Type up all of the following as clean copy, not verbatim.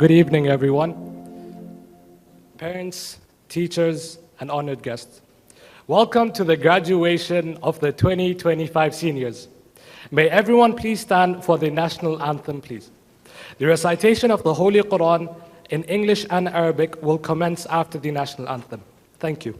Good evening, everyone. Parents, teachers, and honored guests. Welcome to the graduation of the 2025 seniors. May everyone please stand for the national anthem, please. The recitation of the Holy Quran in English and Arabic will commence after the national anthem. Thank you.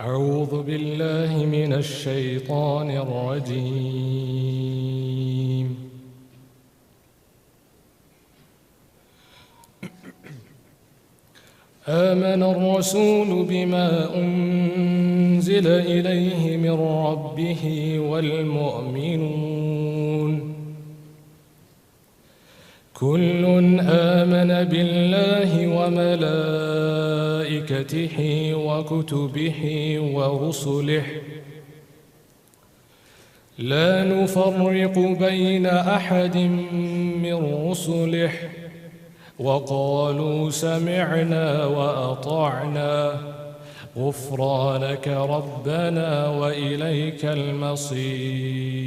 أعوذ بالله من الشيطان الرجيم. آمن الرسول بما أنزل إليه من ربه والمؤمنون كل آمن بالله وملائكته وكتبه ورسله لا نفرق بين أحد من رسله وقالوا سمعنا وأطعنا غفرانك ربنا وإليك المصير.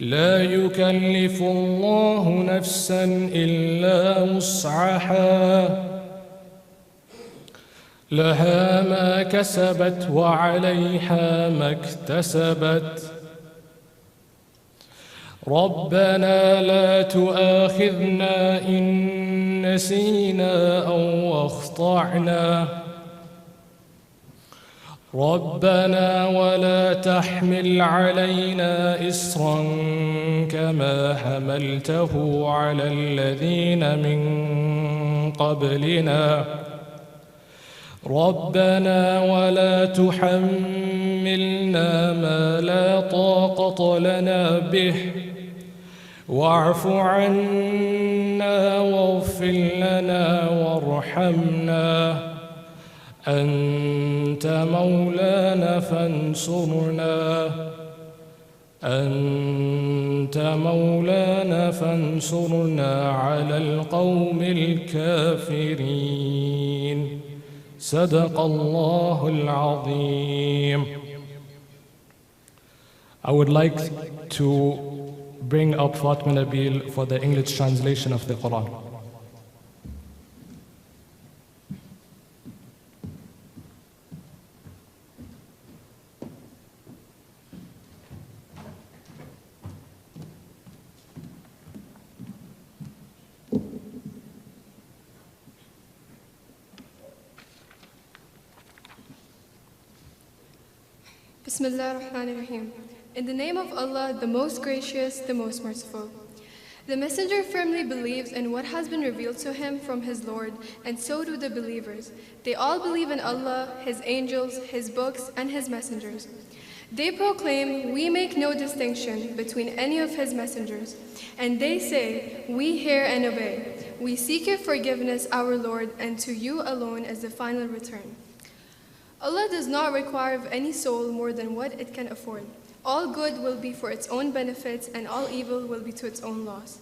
لا يكلف الله نفسا إلا وسعها لها ما كسبت وعليها ما اكتسبت ربنا لا تؤاخذنا إن نسينا أو أخطأنا ربنا ولا تحمل علينا إصرا كما حملته على الذين من قبلنا ربنا ولا تحملنا ما لا طاقة لنا به واعف عنا واغفر لنا وارحمنا أنت مولانا فانصرنا على القوم الكافرين. صدق الله العظيم. I would like to bring up Fatma Nabil for the English translation of the Quran. Bismillah ar-Rahman ar-Rahim. In the name of Allah, the most gracious, the most merciful. The messenger firmly believes in what has been revealed to him from his Lord, and so do the believers. They all believe in Allah, His angels, His books, and His messengers. They proclaim, we make no distinction between any of His messengers. And they say, we hear and obey. We seek your forgiveness, our Lord, and to you alone is the final return. Allah does not require of any soul more than what it can afford. All good will be for its own benefit, and all evil will be to its own loss.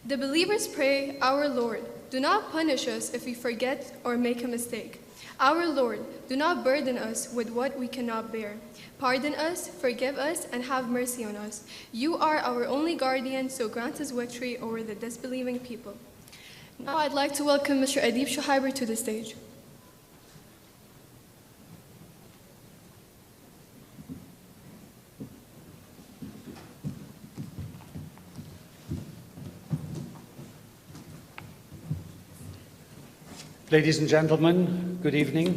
The believers pray, our Lord, do not punish us if we forget or make a mistake. Our Lord, do not burden us with what we cannot bear. Pardon us, forgive us, and have mercy on us. You are our only guardian, so grant us victory over the disbelieving people. Now I'd like to welcome Mr. Adib Shuhaiber to the stage. Ladies and gentlemen, good evening.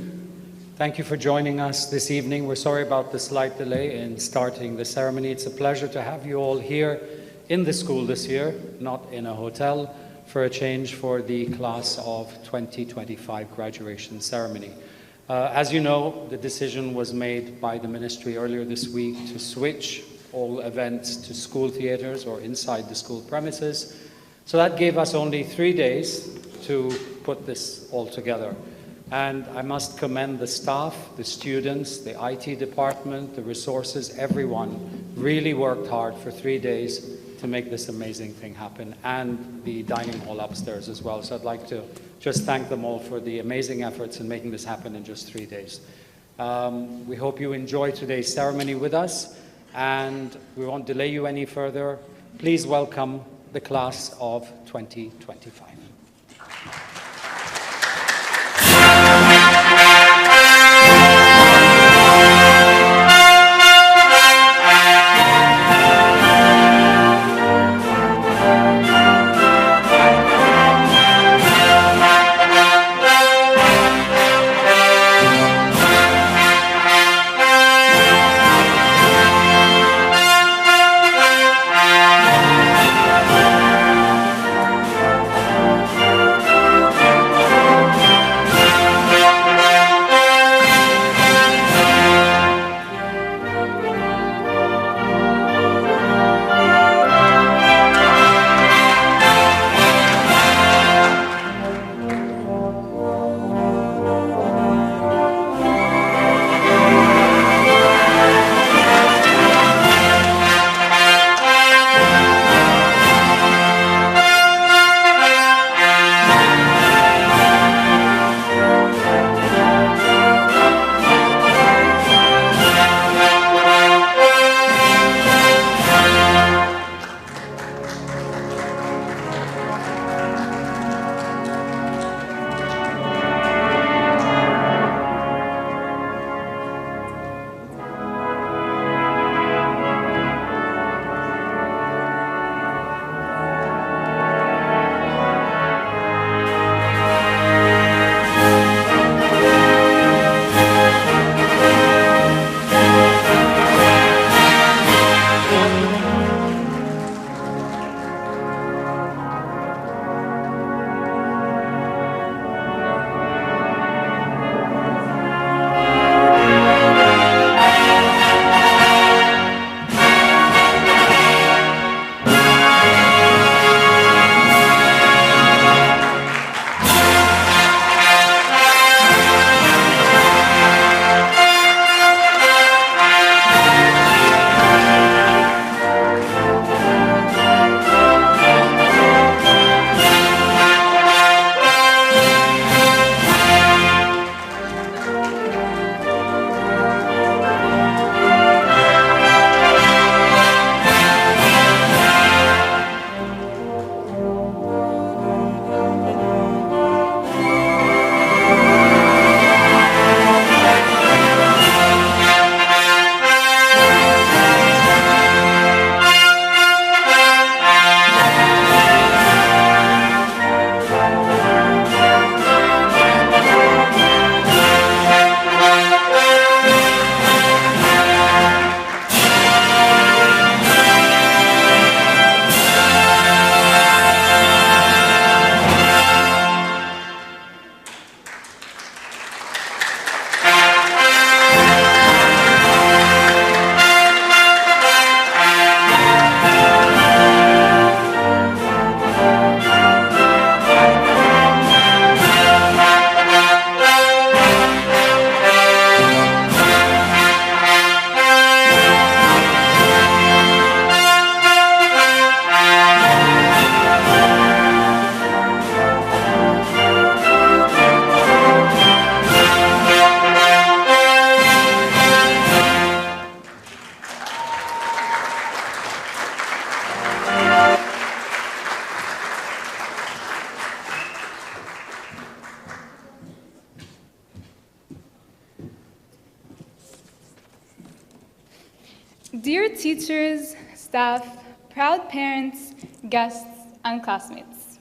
Thank you for joining us this evening. We're sorry about the slight delay in starting the ceremony. It's a pleasure to have you all here in the school this year, not in a hotel, for a change for the class of 2025 graduation ceremony. As you know, the decision was made by the ministry earlier this week to switch all events to school theatres or inside the school premises. So that gave us only 3 days to put this all together. And I must commend the staff, the students, the IT department, the resources, everyone really worked hard for 3 days to make this amazing thing happen, and the dining hall upstairs as well. So I'd like to just thank them all for the amazing efforts in making this happen in just 3 days. We hope you enjoy today's ceremony with us, and we won't delay you any further. Please welcome the class of 2025. Dear teachers, staff, proud parents, guests, and classmates,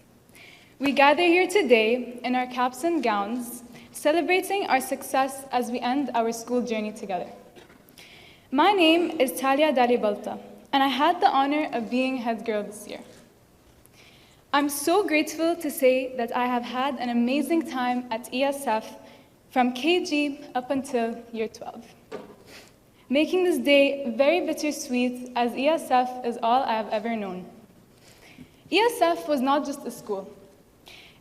We gather here today in our caps and gowns, celebrating our success as we end our school journey together. My name is Talia Dalibalta, and I had the honor of being head girl this year. I'm so grateful to say that I have had an amazing time at ESF from KG up until year 12, making this day very bittersweet as ESF is all I have ever known. ESF was not just a school.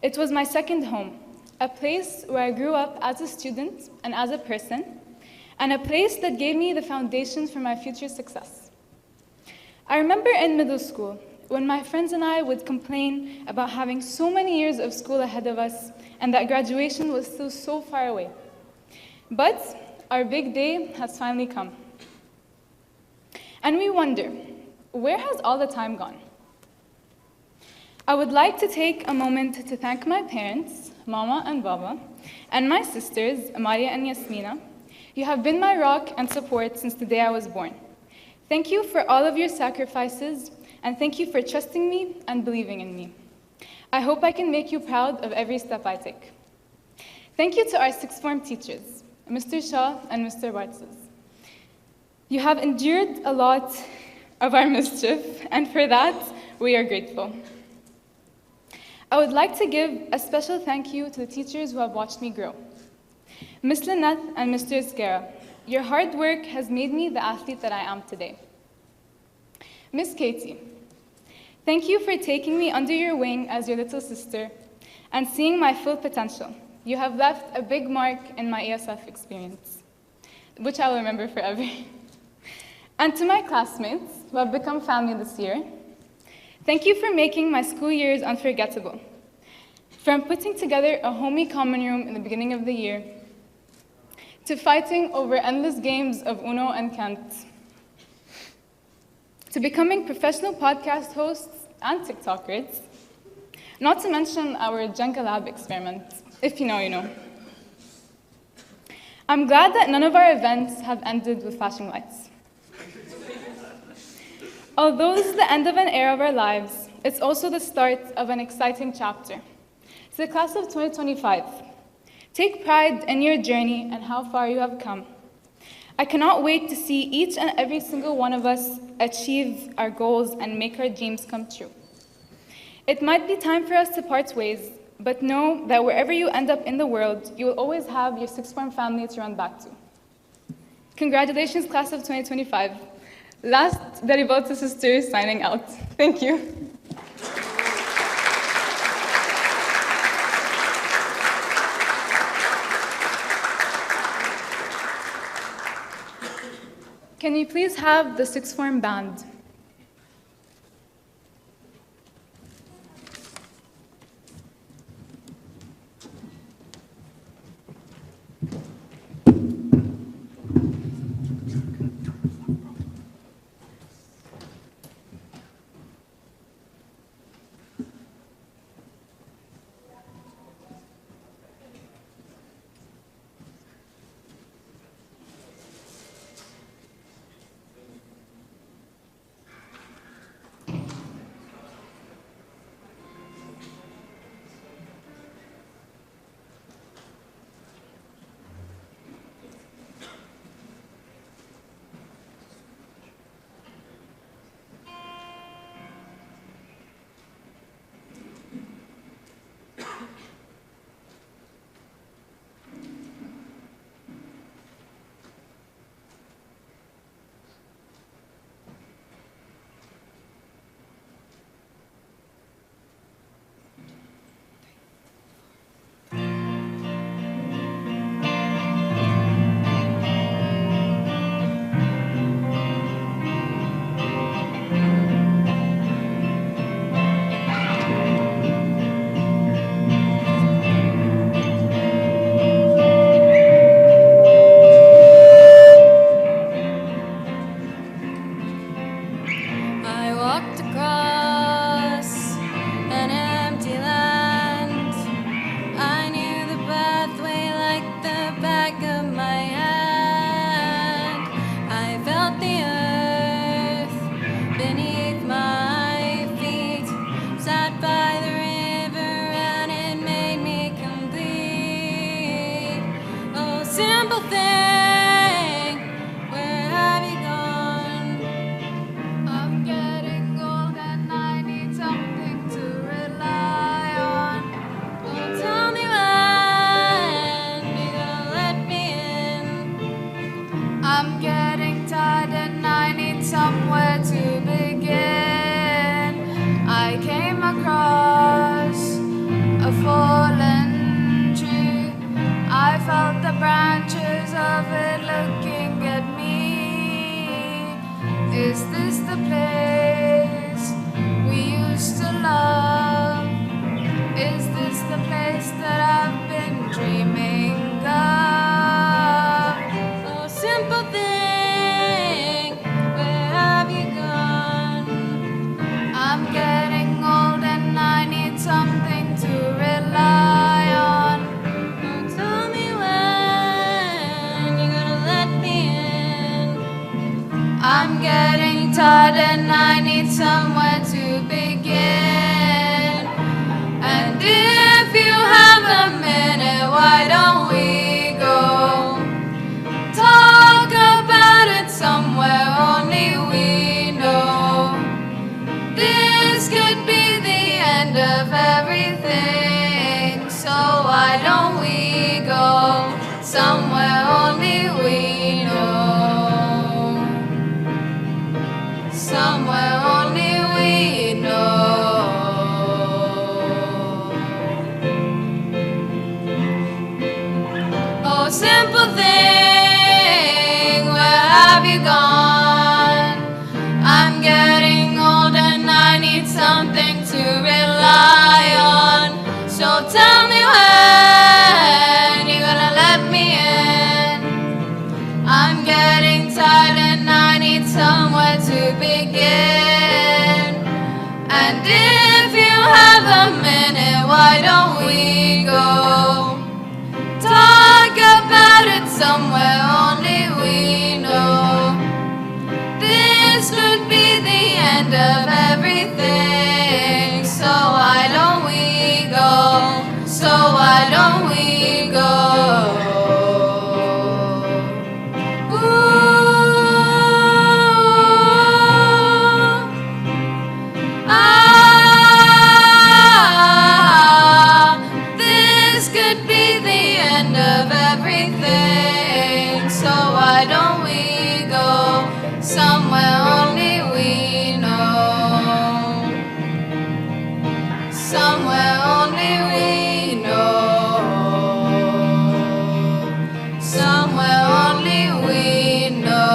It was my second home, a place where I grew up as a student and as a person, and a place that gave me the foundations for my future success. I remember in middle school, when my friends and I would complain about having so many years of school ahead of us and that graduation was still so far away. But our big day has finally come. And we wonder, where has all the time gone? I would like to take a moment to thank my parents, Mama and Baba, and my sisters, Amalia and Yasmina. You have been my rock and support since the day I was born. Thank you for all of your sacrifices, and thank you for trusting me and believing in me. I hope I can make you proud of every step I take. Thank you to our sixth form teachers, Mr. Shah and Mr. Bartzes. You have endured a lot of our mischief, and for that, we are grateful. I would like to give a special thank you to the teachers who have watched me grow. Ms. Lynette and Mr. Esquera, your hard work has made me the athlete that I am today. Miss Katie, thank you for taking me under your wing as your little sister and seeing my full potential. You have left a big mark in my ESF experience, which I will remember forever. And to my classmates who have become family this year, thank you for making my school years unforgettable. From putting together a homey common room in the beginning of the year, to fighting over endless games of Uno and Kent, to becoming professional podcast hosts and TikTokers, not to mention our Jenga Lab experiment. If you know, you know. I'm glad that none of our events have ended with flashing lights. Although this is the end of an era of our lives, it's also the start of an exciting chapter. To the class of 2025, take pride in your journey and how far you have come. I cannot wait to see each and every single one of us achieve our goals and make our dreams come true. It might be time for us to part ways, but know that wherever you end up in the world, you will always have your sixth form family to run back to. Congratulations, class of 2025. Last Dalibalta sisters signing out. Thank you. Can you please have the sixth form band? Is this the place we used to love? Is this the place that I've been dreaming of? Oh, simple thing, where have you gone? I'm getting old and I need something to rely on. Oh, tell me when you're gonna let me in. I'm getting tired and I need somewhere to begin. And if you have a minute, why don't we go talk about it somewhere only we know? This could be the end of everything, so why don't we go somewhere only we know? Somewhere only we know. Oh, simple thing, where have you gone? I'm getting old and I need something to rely on. So tell me when you're gonna let me in. I'm getting tired and I need somewhere to begin. And if you have a minute, why don't we go talk about it somewhere only we know? This could be the end of everything, so why don't we go? So why don't we go? This could be the end of everything, so why don't we go somewhere only we know? Somewhere only we know. Somewhere only we know.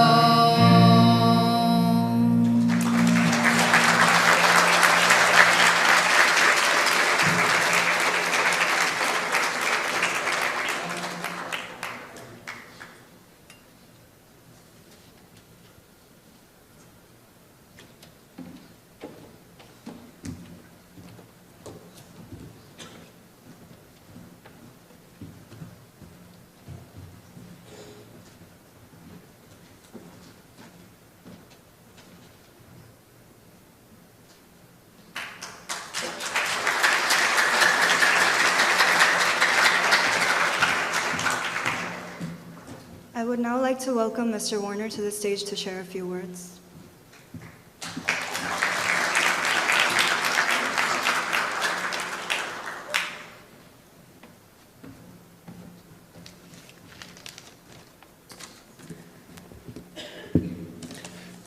I would now like to welcome Mr. Warner to the stage to share a few words.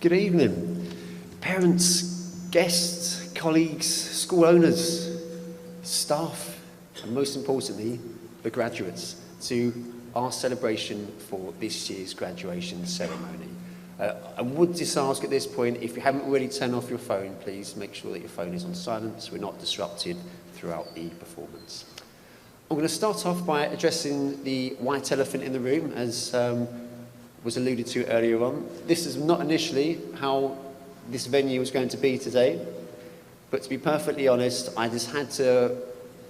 Good evening, parents, guests, colleagues, school owners, staff, and most importantly, the graduates, to our celebration for this year's graduation ceremony. I would just ask at this point, if you haven't already turned off your phone, please make sure that your phone is on silent so we're not disrupted throughout the performance. I'm going to start off by addressing the white elephant in the room, as was alluded to earlier on. This is not initially how this venue was going to be today, but to be perfectly honest, I just had to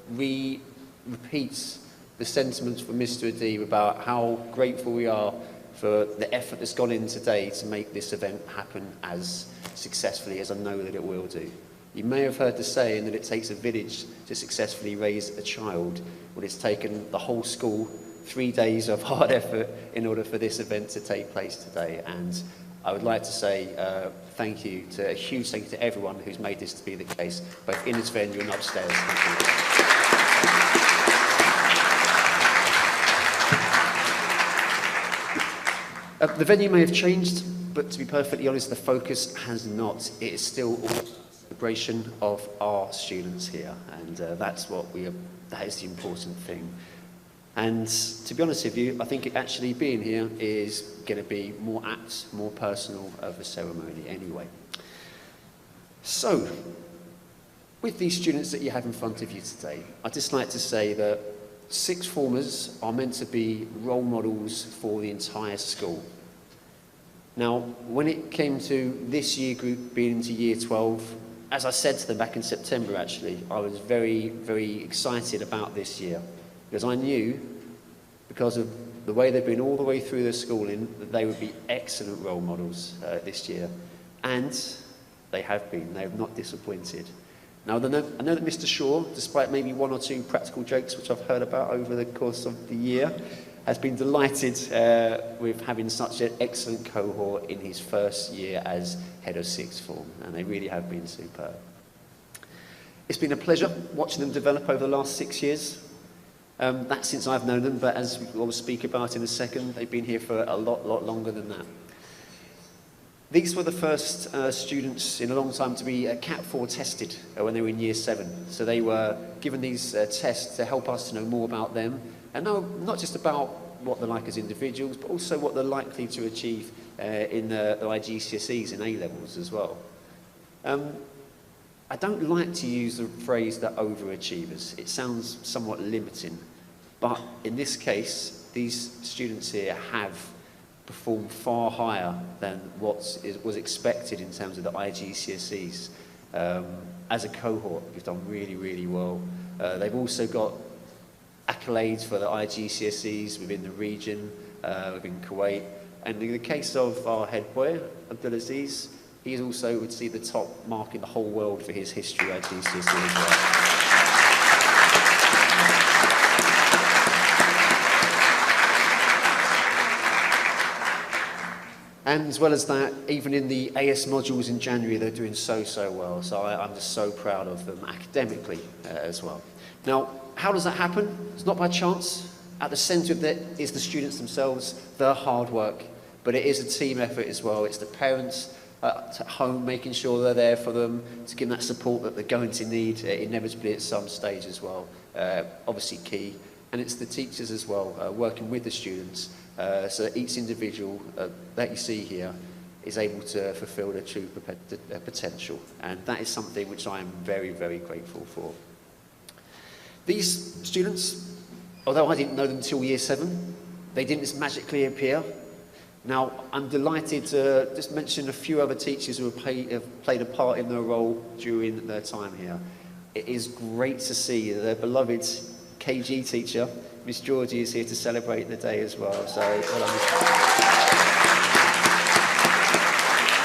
repeat the sentiments from Mr. Adib about how grateful we are for the effort that's gone in today to make this event happen as successfully as I know that it will do. You may have heard the saying that it takes a village to successfully raise a child. Well, it's taken the whole school 3 days of hard effort in order for this event to take place today. And I would like to say thank you, a huge thank you to everyone who's made this to be the case, both in this venue and upstairs. Thank you. The venue may have changed, but to be perfectly honest, the focus has not. It is still all a celebration of our students here, and that is the important thing. And to be honest with you, I think it actually being here is going to be more apt, more personal of a ceremony anyway. So, with these students that you have in front of you today, I'd just like to say that sixth formers are meant to be role models for the entire school. Now, when it came to this year group being into year 12, as I said to them back in September actually, I was very, very excited about this year, because I knew, because of the way they've been all the way through their schooling, that they would be excellent role models this year. And they have been. They have not disappointed. Now, I know that Mr. Shaw, despite maybe one or two practical jokes which I've heard about over the course of the year, has been delighted with having such an excellent cohort in his first year as head of sixth form, and they really have been superb. It's been a pleasure watching them develop over the last 6 years. That's since I've known them, but as we'll speak about in a second, they've been here for a lot longer than that. These were the first students in a long time to be Cat 4 tested when they were in year 7. So they were given these tests to help us to know more about them, and know not just about what they're like as individuals, but also what they're likely to achieve in the IGCSEs and A-levels as well. I don't like to use the phrase they're overachievers. It sounds somewhat limiting, but in this case, these students here have performed far higher than what was expected in terms of the IGCSEs. As a cohort, we've done really, really well. They've also got accolades for the IGCSEs within the region, within Kuwait. And in the case of our head boy, Abdulaziz, he also would see the top mark in the whole world for his history IGCSE as well. And as well as that, even in the AS modules in January, they're doing so well. So I'm just so proud of them academically as well. Now, how does that happen? It's not by chance. At the centre of that is the students themselves, their hard work. But it is a team effort as well. It's the parents at home making sure they're there for them, to give them that support that they're going to need inevitably at some stage as well. Obviously key. And it's the teachers as well, working with the students. So that each individual that you see here is able to fulfil their true potential. And that is something which I am very, very grateful for. These students, although I didn't know them until year 7, they didn't just magically appear. Now, I'm delighted to just mention a few other teachers who have played a part in their role during their time here. It is great to see their beloved KG teacher, Miss Georgie, is here to celebrate the day as well. So,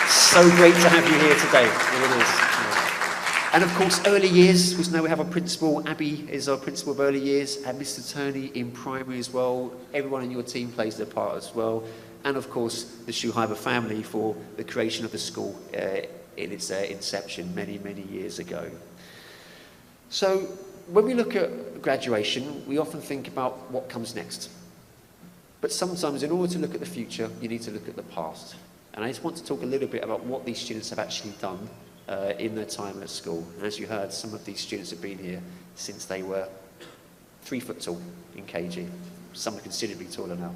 so great to have you here today. It is. And of course, early years, we know we have a principal. Abby is our principal of early years, and Mr. Turney in primary as well. Everyone in your team plays their part as well. And of course, the Shuhaiba family for the creation of the school in its inception many, many years ago. So, when we look at graduation, we often think about what comes next. But sometimes, in order to look at the future, you need to look at the past. And I just want to talk a little bit about what these students have actually done in their time at school. And as you heard, some of these students have been here since they were 3 foot tall in KG. Some are considerably taller now.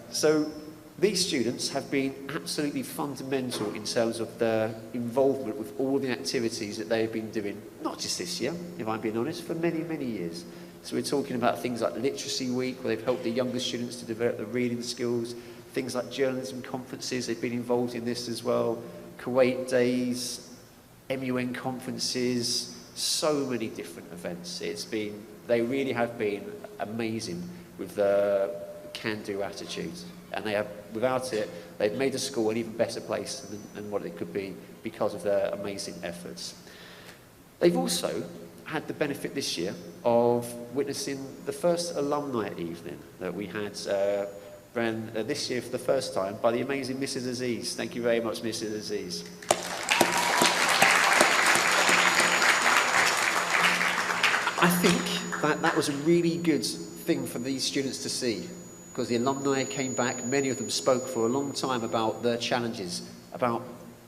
So these students have been absolutely fundamental in terms of their involvement with all the activities that they've been doing, not just this year, if I'm being honest, for many, many years. So we're talking about things like Literacy Week, where they've helped the younger students to develop their reading skills, things like journalism conferences, they've been involved in this as well, Kuwait Days, MUN conferences, so many different events. They really have been amazing with the can-do attitude. And they have, without it, they've made the school an even better place than what it could be because of their amazing efforts. They've also had the benefit this year of witnessing the first alumni evening that we had ran this year for the first time by the amazing Mrs. Aziz. Thank you very much, Mrs. Aziz. I think that was a really good thing for these students to see, because the alumni came back, many of them spoke for a long time about their challenges, about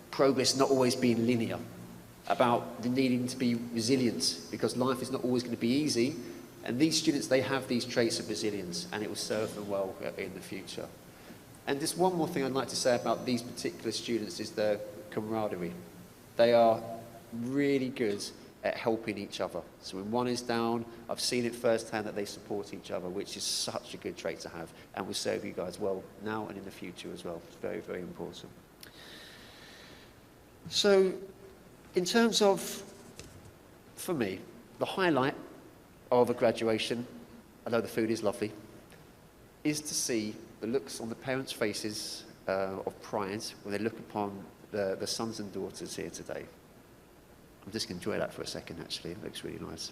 progress not always being linear, about the needing to be resilient, because life is not always going to be easy, And these students, they have these traits of resilience, and it will serve them well in the future. And just one more thing I'd like to say about these particular students is their camaraderie. They are really good at helping each other. So when one is down, I've seen it firsthand that they support each other, which is such a good trait to have, and will serve you guys well now and in the future as well. It's very, very important. So in terms of, for me, the highlight of a graduation, although the food is lovely, is to see the looks on the parents' faces of pride when they look upon the sons and daughters here today. I'm just going to enjoy that for a second, actually. It looks really nice.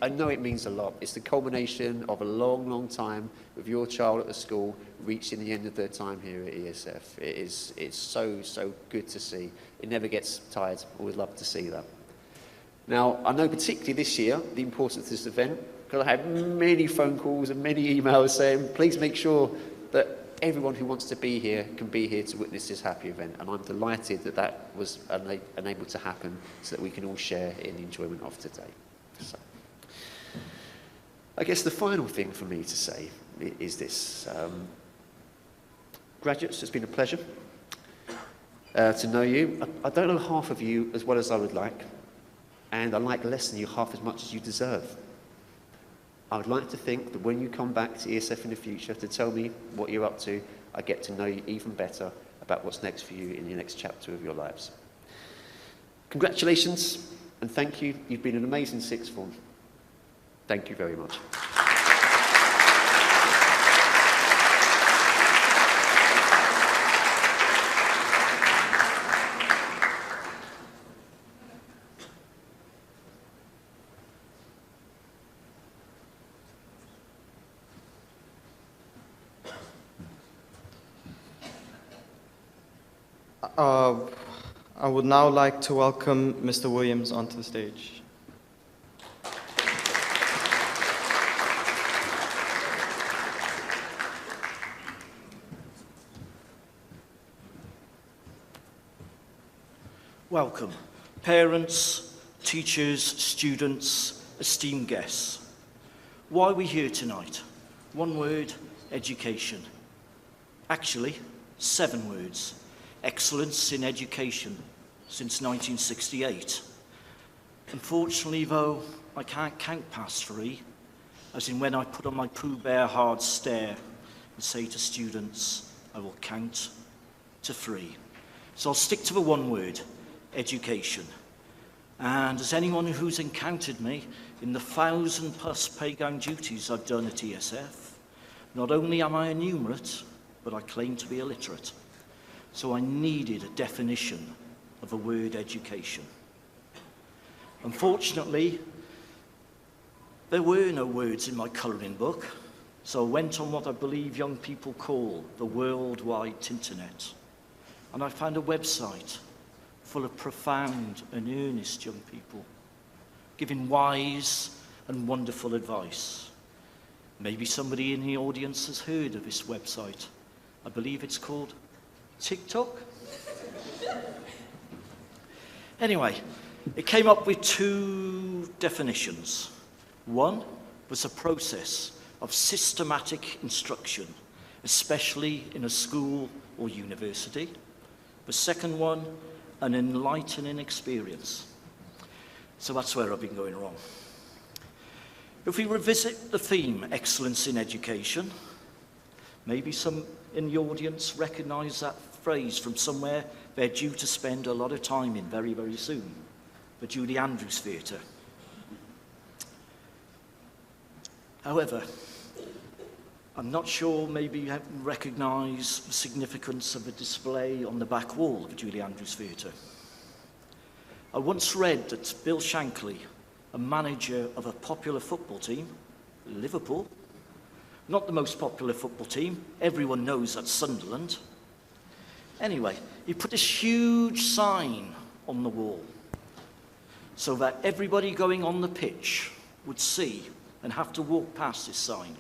I know it means a lot. It's the culmination of a long, long time with your child at the school reaching the end of their time here at ESF. It's so, so good to see. It never gets tired. Always love to see that. Now, I know particularly this year, the importance of this event, because I had many phone calls and many emails saying, please make sure that everyone who wants to be here can be here to witness this happy event. And I'm delighted that that was unable to happen so that we can all share in the enjoyment of today. So, I guess the final thing for me to say is this. Graduates, it's been a pleasure to know you. I don't know half of you as well as I would like, and I like less than you half as much as you deserve. I would like to think that when you come back to ESF in the future to tell me what you're up to, I get to know you even better about what's next for you in the next chapter of your lives. Congratulations and thank you. You've been an amazing sixth form. Thank you very much. I would now like to welcome Mr. Williams onto the stage. Welcome, parents, teachers, students, esteemed guests. Why are we here tonight? One word, education. Actually, 7 words. Excellence in education since 1968. Unfortunately, though, I can't count past 3, as in when I put on my Pooh Bear hard stare and say to students, I will count to 3. So I'll stick to the one word, education. And as anyone who's encountered me in the 1,000+ playground duties I've done at ESF, not only am I a numerate, but I claim to be illiterate. So I needed a definition of the word education. Unfortunately, there were no words in my colouring book, so I went on what I believe young people call the World Wide Internet. And I found a website full of profound and earnest young people, giving wise and wonderful advice. Maybe somebody in the audience has heard of this website. I believe it's called TikTok? Anyway, it came up with 2 definitions. One was a process of systematic instruction, especially in a school or university. The second one, an enlightening experience. So that's where I've been going wrong. If we revisit the theme, excellence in education, maybe some in the audience recognise that phrase from somewhere they're due to spend a lot of time in very, very soon, the Julie Andrews Theatre. However, I'm not sure maybe you recognise the significance of a display on the back wall of the Julie Andrews Theatre. I once read that Bill Shankly, a manager of a popular football team, Liverpool, not the most popular football team, everyone knows that's Sunderland. Anyway, he put this huge sign on the wall so that everybody going on the pitch would see and have to walk past this sign.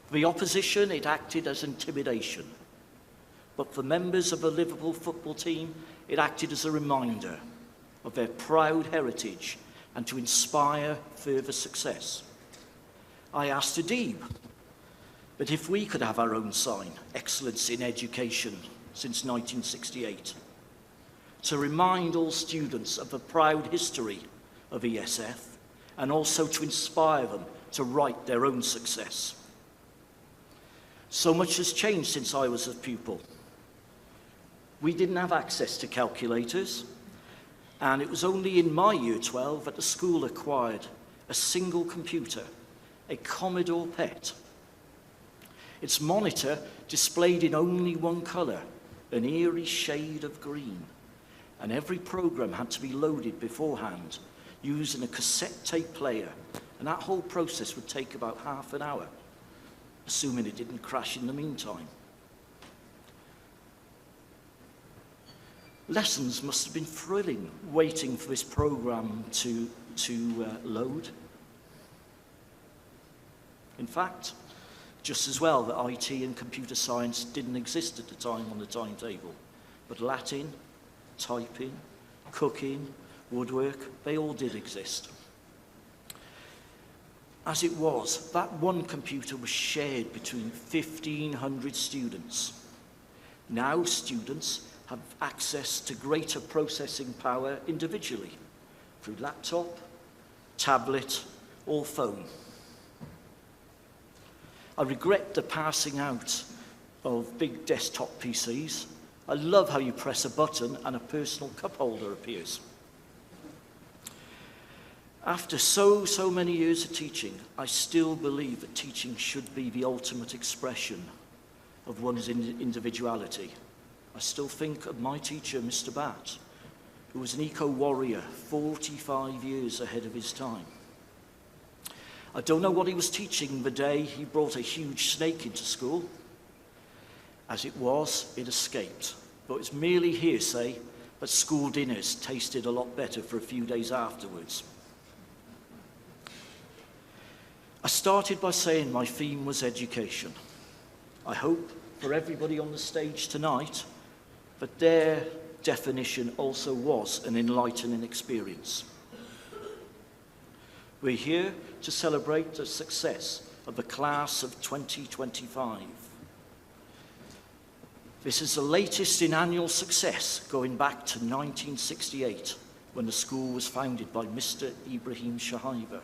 For the opposition, it acted as intimidation. But for members of the Liverpool football team, it acted as a reminder of their proud heritage and to inspire further success. I asked Adib, but if we could have our own sign, Excellence in Education, since 1968, to remind all students of the proud history of ESF and also to inspire them to write their own success. So much has changed since I was a pupil. We didn't have access to calculators, and it was only in my year 12 that the school acquired a single computer, a Commodore PET. Its monitor displayed in only one colour, an eerie shade of green, and every program had to be loaded beforehand using a cassette tape player, and that whole process would take about half an hour, assuming it didn't crash in the meantime. Lessons must have been thrilling, waiting for this program to load. In fact, just as well that IT and computer science didn't exist at the time on the timetable, but Latin, typing, cooking, woodwork, they all did exist. As it was, that one computer was shared between 1,500 students. Now students have access to greater processing power individually through laptop, tablet, or phone. I regret the passing out of big desktop PCs. I love how you press a button and a personal cup holder appears. After so many years of teaching, I still believe that teaching should be the ultimate expression of one's individuality. I still think of my teacher, Mr. Batt, who was an eco-warrior 45 years ahead of his time. I don't know what he was teaching the day he brought a huge snake into school. As it was, it escaped, but it's merely hearsay that school dinners tasted a lot better for a few days afterwards. I started by saying my theme was education. I hope for everybody on the stage tonight that their definition also was an enlightening experience. We're here to celebrate the success of the class of 2025. This is the latest in annual success, going back to 1968, when the school was founded by Mr. Ibrahim Shahiba.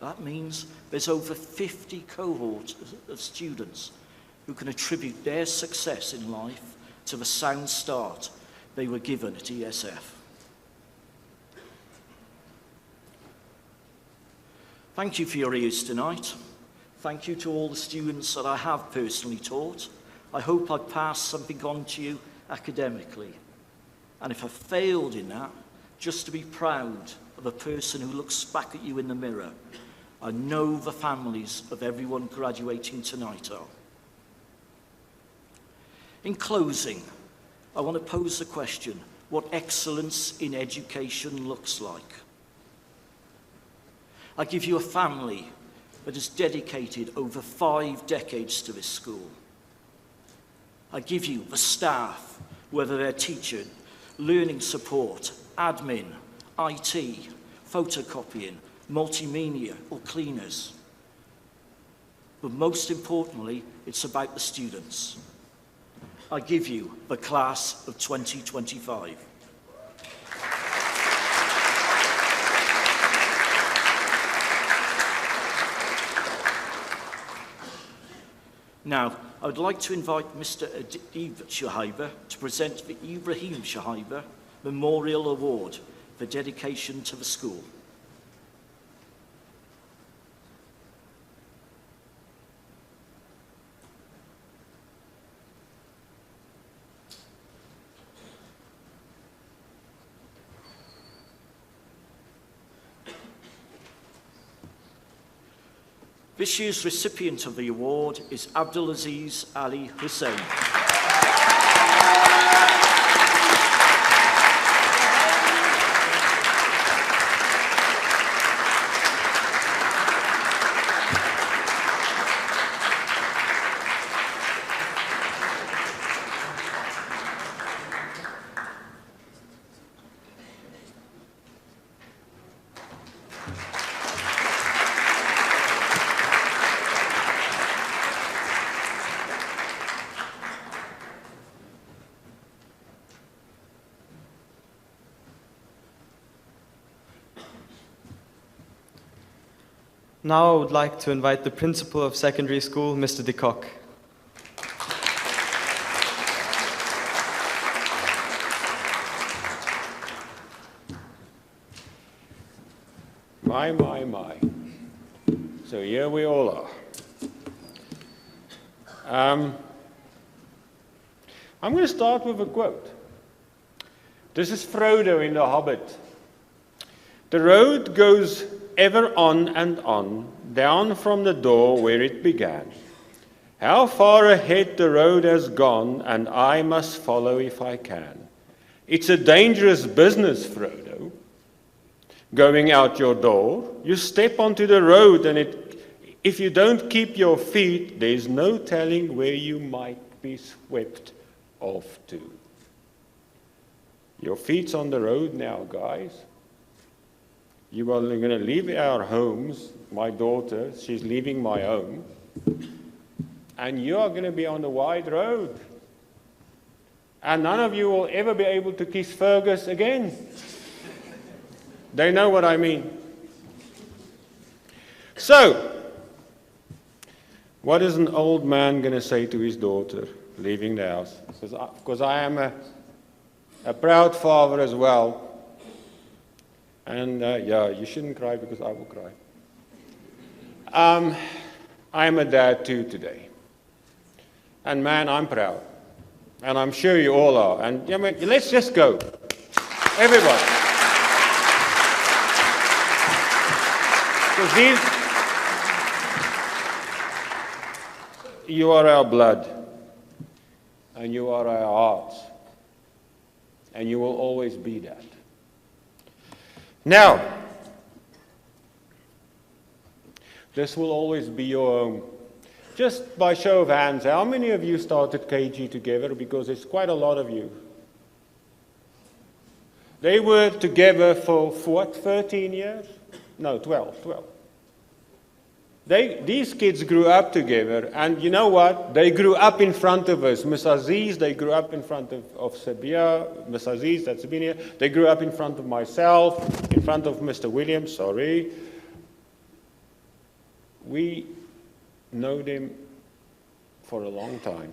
That means there's over 50 cohorts of students who can attribute their success in life to the sound start they were given at ESF. Thank you for your ears tonight. Thank you to all the students that I have personally taught. I hope I've passed something on to you academically. And if I failed in that, just to be proud of a person who looks back at you in the mirror. I know the families of everyone graduating tonight are. In closing, I want to pose the question, what excellence in education looks like. I give you a family that has dedicated over 5 decades to this school. I give you the staff, whether they're teaching, learning support, admin, IT, photocopying, multimedia, or cleaners. But most importantly, it's about the students. I give you the class of 2025. Now, I would like to invite Mr. Adib Shahiba to present the Ibrahim Shahiba Memorial Award for dedication to the school. This year's recipient of the award is Abdulaziz Ali Hussein. Now I would like to invite the principal of secondary school, Mr. de Kock. My. So here we all are. I'm going to start with a quote. This is Frodo in The Hobbit. The road goes ever on and on, down from the door where it began. How far ahead the road has gone, and I must follow if I can. It's a dangerous business, Frodo. Going out your door, you step onto the road, and if you don't keep your feet, there's no telling where you might be swept off to. Your feet's on the road now, guys. You are going to leave our homes. My daughter, she's leaving my home. And you are going to be on the wide road. And none of you will ever be able to kiss Fergus again. They know what I mean. So, what is an old man going to say to his daughter leaving the house? Because I am a proud father as well. And yeah, you shouldn't cry because I will cry. I am a dad too today. And man, I'm proud. And I'm sure you all are. And I mean, let's just go. Everybody. Because you are our blood. And you are our hearts. And you will always be that. Now, this will always be your home. Just by show of hands, how many of you started KG together? Because there's quite a lot of you. They were together for what, 13 years? No, 12. These kids grew up together, and you know what? They grew up in front of us. Miss Aziz, they grew up in front of Sabia. Miss Aziz, that's been here. They grew up in front of myself, in front of Mr. Williams, sorry. We know them for a long time.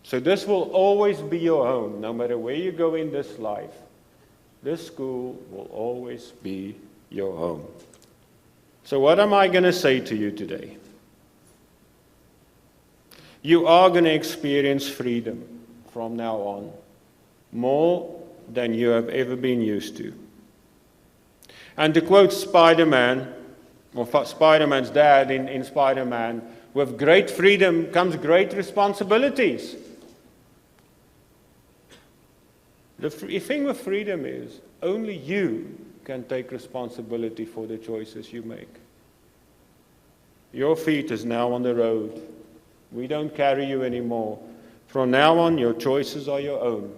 So this will always be your home, no matter where you go in this life. This school will always be your home. So what am I going to say to you today? You are going to experience freedom from now on, more than you have ever been used to. And to quote Spider-Man, or Spider-Man's dad in Spider-Man, with great freedom comes great responsibilities. The thing with freedom is only you can take responsibility for the choices you make. Your feet is now on the road. We don't carry you anymore. From now on, your choices are your own.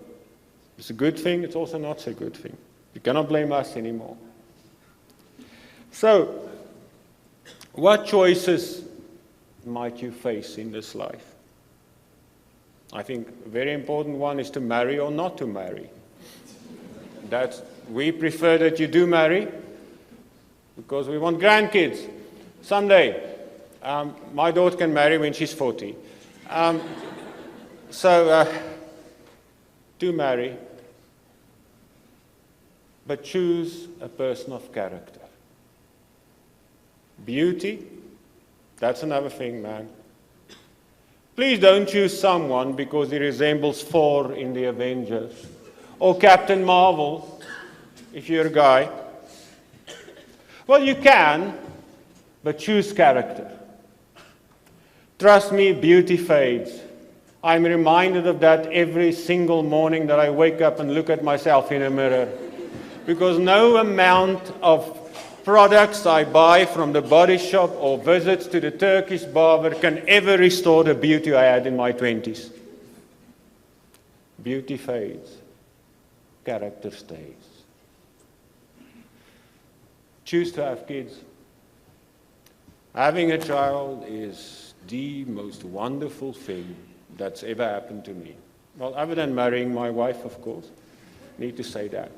It's a good thing, it's also not so good thing. You cannot blame us anymore. So, what choices might you face in this life? I think a very important one is to marry or not to marry. We prefer that you do marry because we want grandkids someday. My daughter can marry when she's 40. Do marry, but choose a person of character. Beauty, that's another thing, man. Please don't choose someone because he resembles Thor in the Avengers or Captain Marvel if you're a guy. Well, you can, but choose character. Trust me, beauty fades. I'm reminded of that every single morning that I wake up and look at myself in a mirror. Because no amount of products I buy from the body shop or visits to the Turkish barber can ever restore the beauty I had in my 20s. Beauty fades. Character stays. Choose to have kids. Having a child is the most wonderful thing that's ever happened to me. Well, other than marrying my wife, of course. Need to say that.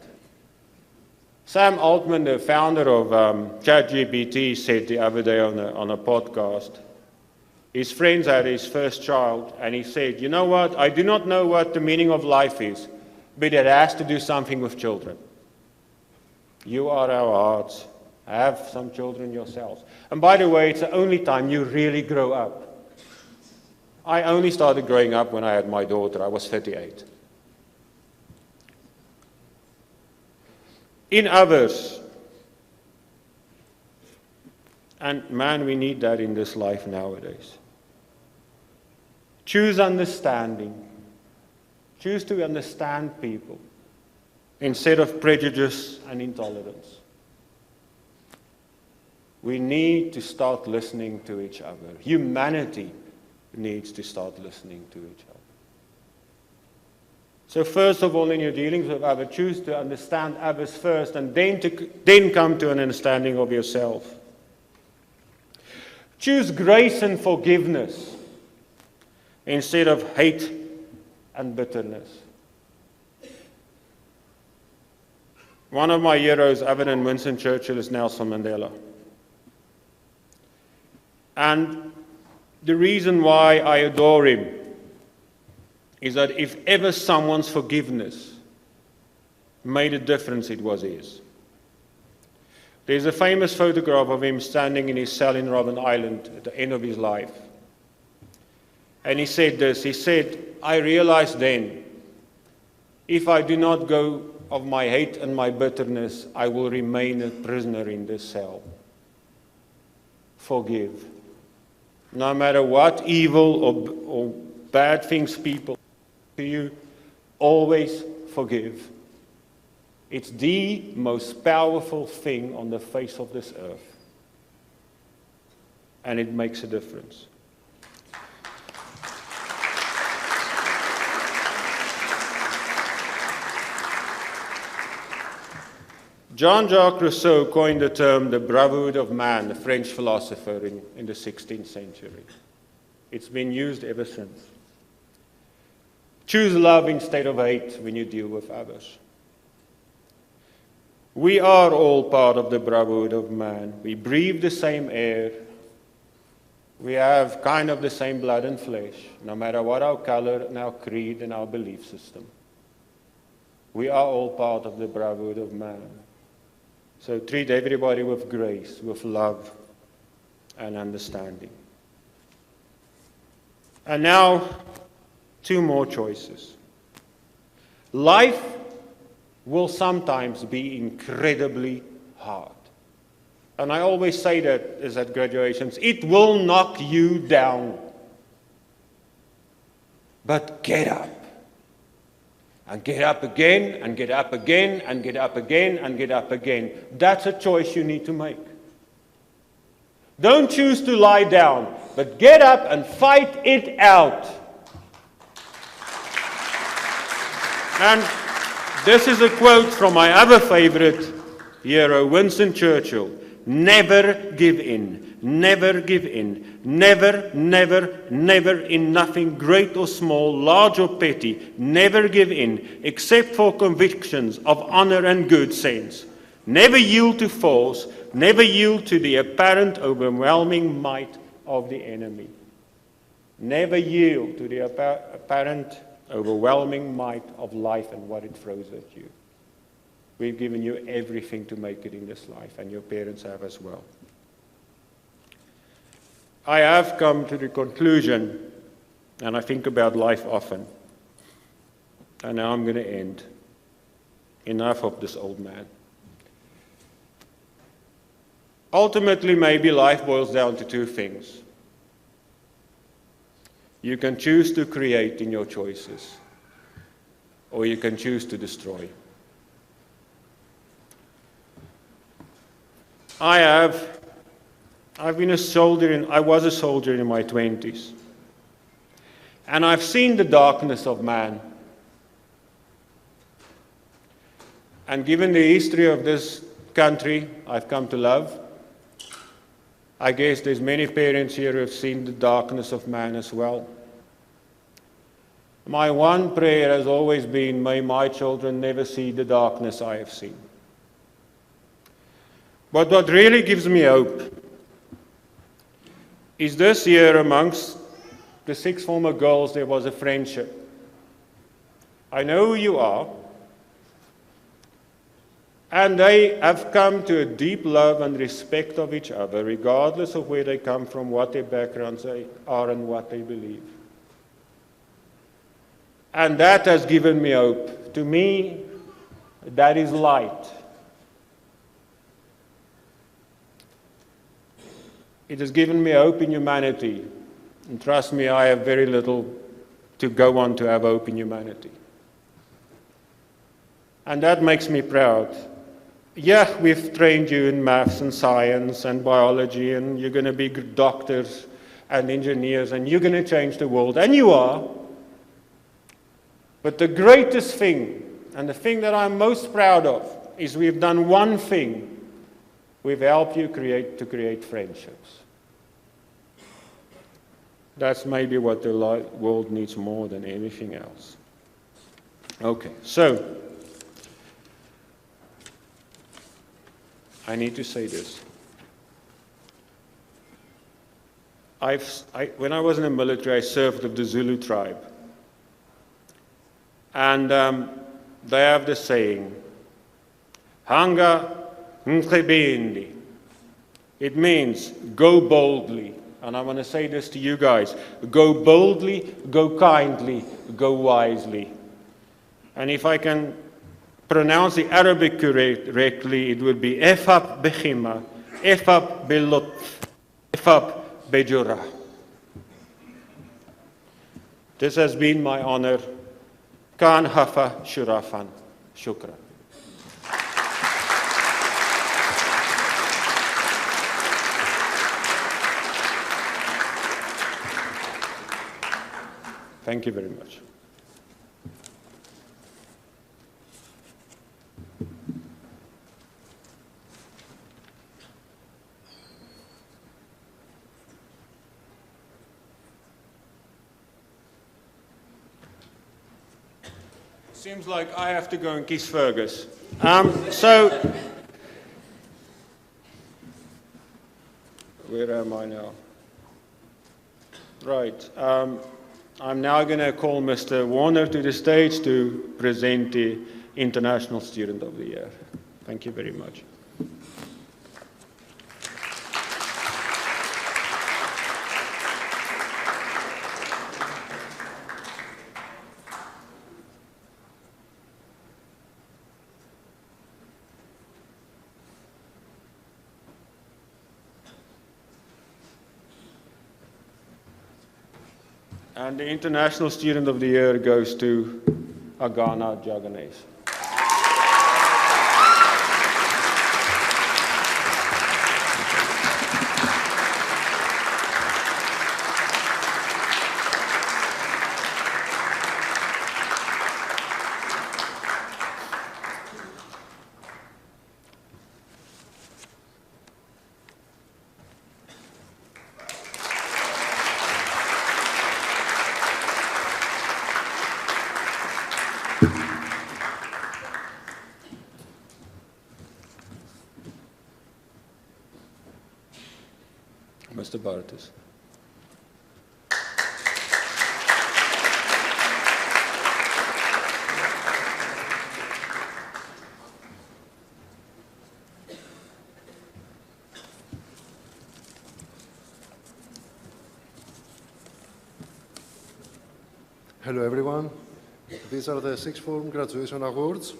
Sam Altman, the founder of ChatGPT, said the other day on a podcast, his friends had his first child, and he said, you know what, I do not know what the meaning of life is, but it has to do something with children. You are our hearts. Have some children yourselves. And by the way, it's the only time you really grow up. I only started growing up when I had my daughter. I was 38. In others. And man, we need that in this life nowadays. Choose understanding. Choose to understand people instead of prejudice and intolerance. We need to start listening to each other. Humanity needs to start listening to each other. So first of all, in your dealings with others, choose to understand others first, and then come to an understanding of yourself. Choose grace and forgiveness instead of hate and bitterness. One of my heroes, other than Winston Churchill, is Nelson Mandela. And the reason why I adore him is that if ever someone's forgiveness made a difference, it was his. There's a famous photograph of him standing in his cell in Robben Island at the end of his life. And he said this, he said, I realized then, if I do not go of my hate and my bitterness, I will remain a prisoner in this cell. Forgive. No matter what evil or bad things people do to you, always forgive. It's the most powerful thing on the face of this earth. And it makes a difference. Jean-Jacques Rousseau coined the term the brotherhood of man, the French philosopher in the 16th century. It's been used ever since. Choose love instead of hate when you deal with others. We are all part of the brotherhood of man. We breathe the same air. We have kind of the same blood and flesh, no matter what our color and our creed and our belief system. We are all part of the brotherhood of man. So treat everybody with grace, with love and understanding. And now, 2 more choices. Life will sometimes be incredibly hard. And I always say that is at graduations. It will knock you down. But get up. And get up again, and get up again, and get up again, and get up again. That's a choice you need to make. Don't choose to lie down, but get up and fight it out. And this is a quote from my other favorite hero, Winston Churchill. Never give in. Never give in. Never, never, never in nothing great or small, large or petty. Never give in, except for convictions of honor and good sense. Never yield to force. Never yield to the apparent overwhelming might of the enemy. Never yield to the apparent overwhelming might of life and what it throws at you. We've given you everything to make it in this life, and your parents have as well. I have come to the conclusion, and I think about life often, and now I'm going to end. Enough of this old man. Ultimately, maybe life boils down to 2 things. You can choose to create in your choices, or you can choose to destroy. I've been a soldier, I was a soldier in my 20s. And I've seen the darkness of man. And given the history of this country I've come to love, I guess there's many parents here who have seen the darkness of man as well. My one prayer has always been, may my children never see the darkness I have seen. But what really gives me hope is this year amongst the sixth former girls there was a friendship. I know who you are, and they have come to a deep love and respect of each other, regardless of where they come from, what their backgrounds are, and what they believe. And that has given me hope. To me, that is light. It has given me hope in humanity. And trust me, I have very little to go on to have hope in humanity. And that makes me proud. Yeah, we've trained you in maths and science and biology, and you're going to be good doctors and engineers, and you're going to change the world, and you are. But the greatest thing, and the thing that I'm most proud of, is we've done one thing. We've helped you create friendships. That's maybe what the world needs more than anything else. Okay, so I need to say this. When I was in the military, I served with the Zulu tribe. And they have the saying, Hanga Mkhibendi. It means go boldly. And I want to say this to you guys. Go boldly, go kindly, go wisely. And if I can pronounce the Arabic correctly, it would be Efab Bechima, Efab Belutf, Efab Bejura. This has been my honor. Kan Hafa Shurafan. Shukran. Thank you very much. Seems like I have to go and kiss Fergus. So, where am I now? Right. I'm now going to call Mr. Warner to the stage to present the International Student of the Year. Thank you very much. And the International Student of the Year goes to Agana Jaganes. Mr. Bartis. Hello everyone. These are the sixth form graduation awards.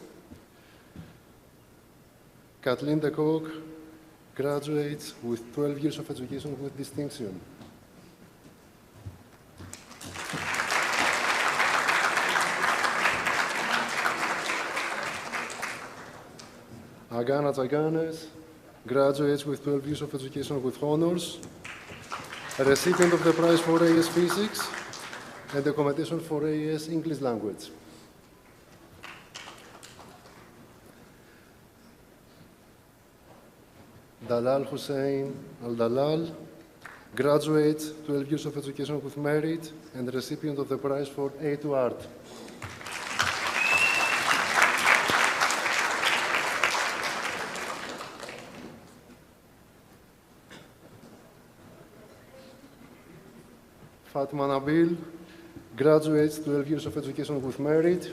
Kathleen de Kock graduates with 12 years of education with distinction. Agana Jaganes graduates with 12 years of education with honors, a recipient of the prize for AS Physics and the competition for AS English Language. Dalal Hussein Al-Dalal graduates 12 years of education with merit and recipient of the prize for aid to art. Fatima Nabil, graduates 12 years of education with merit.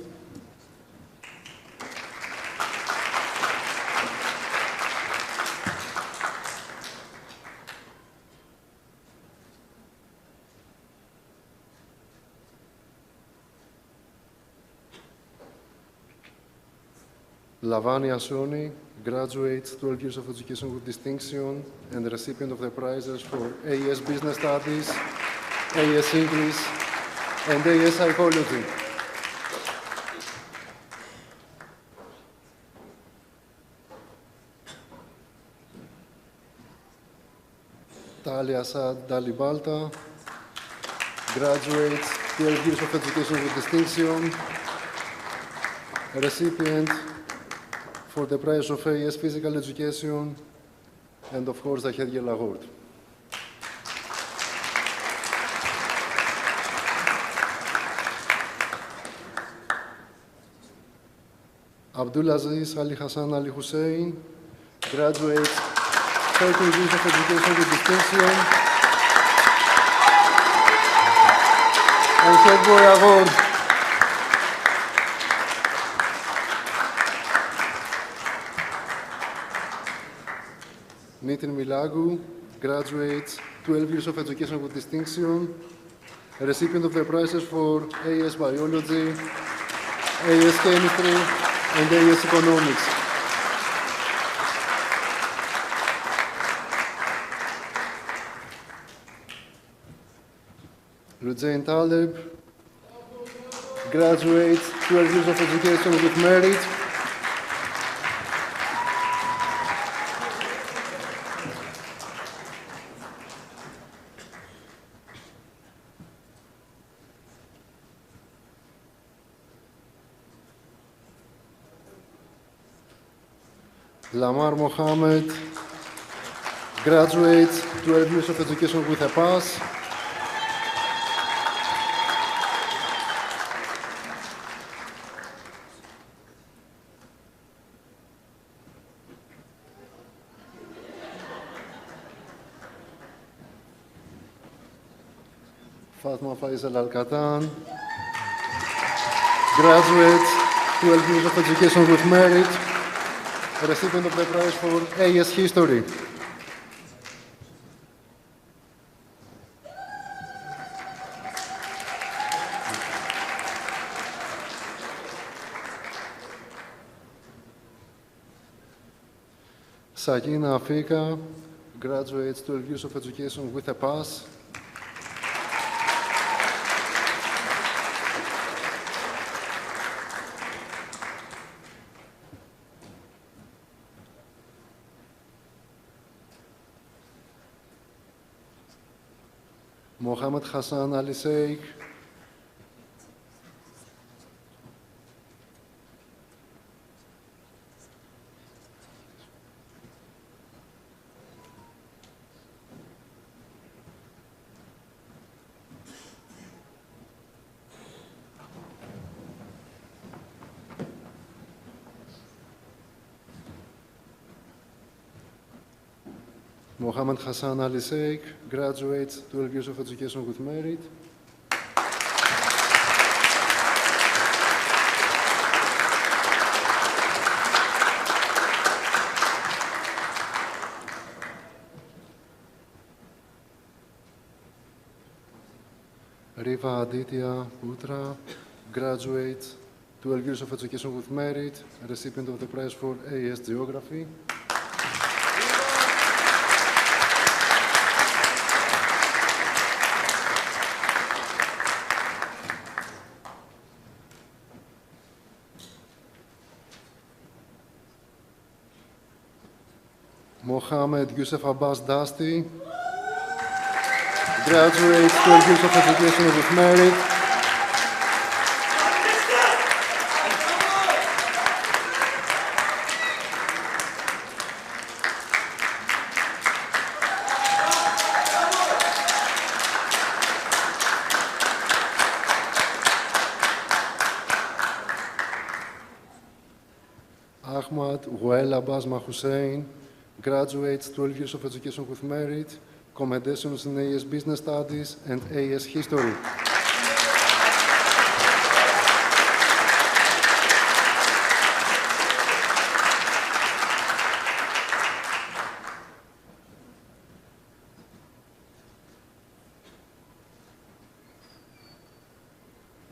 Lavani Asoni, graduates 12 years of education with distinction and recipient of the prizes for AS Business Studies, AS English, and AS Psychology. Talia Saad Dalibalta, graduates 12 years of education with distinction, recipient for the prize of AS Physical Education, and of course the Hedgel Award. Abdulaziz Ali Hassan Ali Hussein, graduates 13 years of education with distinction, and Head Boy Award. Nitin Milagu, graduates 12 years of education with distinction, recipient of the prizes for AS Biology, AS Chemistry, and AS Economics. Rujain Taleb, graduates 12 years of education with merit, Lamar Mohammed, graduates 12 years of education with a pass. Fatma Faisal Al-Katan, graduates 12 years of education with merit, recipient of the prize for AS History. Sakina Afika, graduates 12 years of education with a pass. Mohammed Hassan Ali Sheikh, Mohammed Hassan Ali Sheikh, graduates 12 years of education with merit. Riva Aditya Putra, graduates 12 years of education with merit, recipient of the prize for AS Geography. Mohammed Yusuf Abbas Dasti, graduates 12 years of education with merit. Ahmad Wael Abbas Mahussein, graduates 12 years of education with merit, commendations in AS Business Studies and AS History.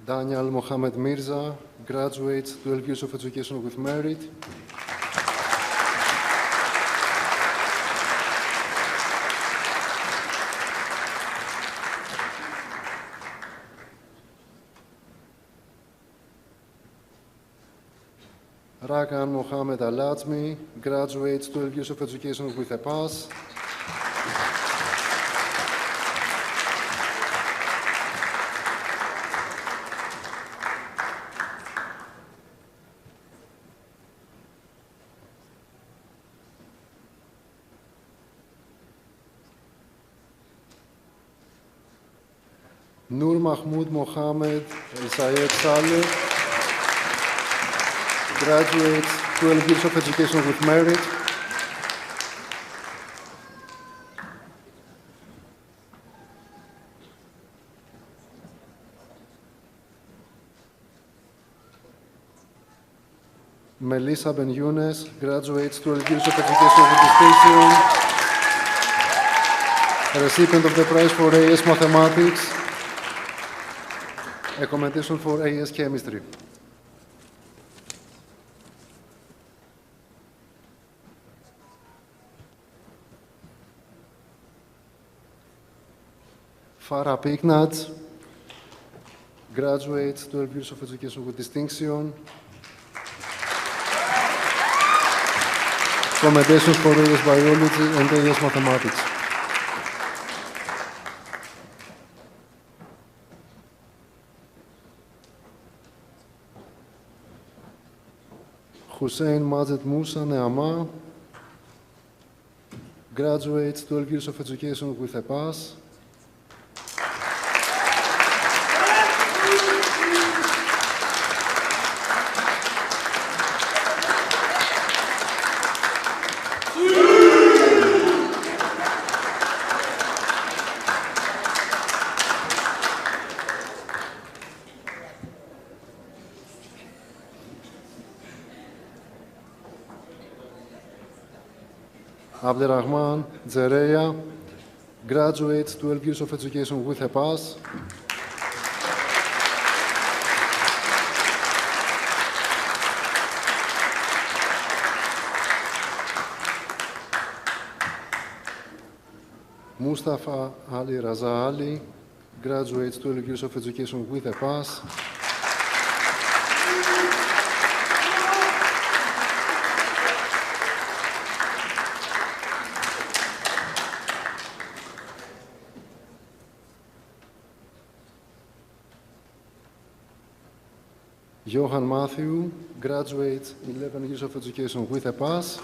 Daniel Mohamed Mirza graduates 12 years of education with merit. Rakan Mohamed Alazmi graduates 12 years of education with a pass. Nur Mahmoud Mohamed El Sayed Saleh graduates 12 years of education with merit. Melissa Ben Younes graduates 12 years of education with distinction. Recipient of the prize for AS Mathematics. A commendation for AS Chemistry. Farah Pignat graduates 12 years of education with distinction. Commendations for AS Biology and AS Mathematics. Hussein Majed Musa Neama graduates 12 years of education with a pass. Abderrahman Zereya graduates 12 years of education with a pass. Mustafa Ali Raza Ali graduates 12 years of education with a pass. Johan Matthew graduates 11 years of education with a pass.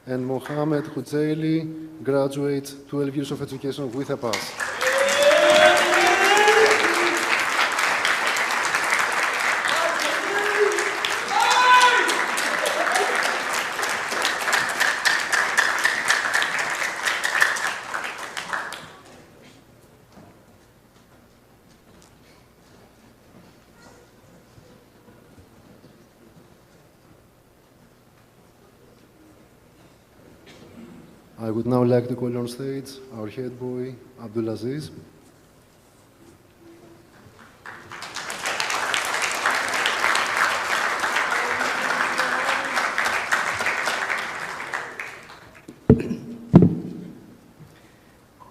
And Mohamed Hujaili graduates 12 years of education with a pass. I would now like to call on stage our head boy, Abdulaziz.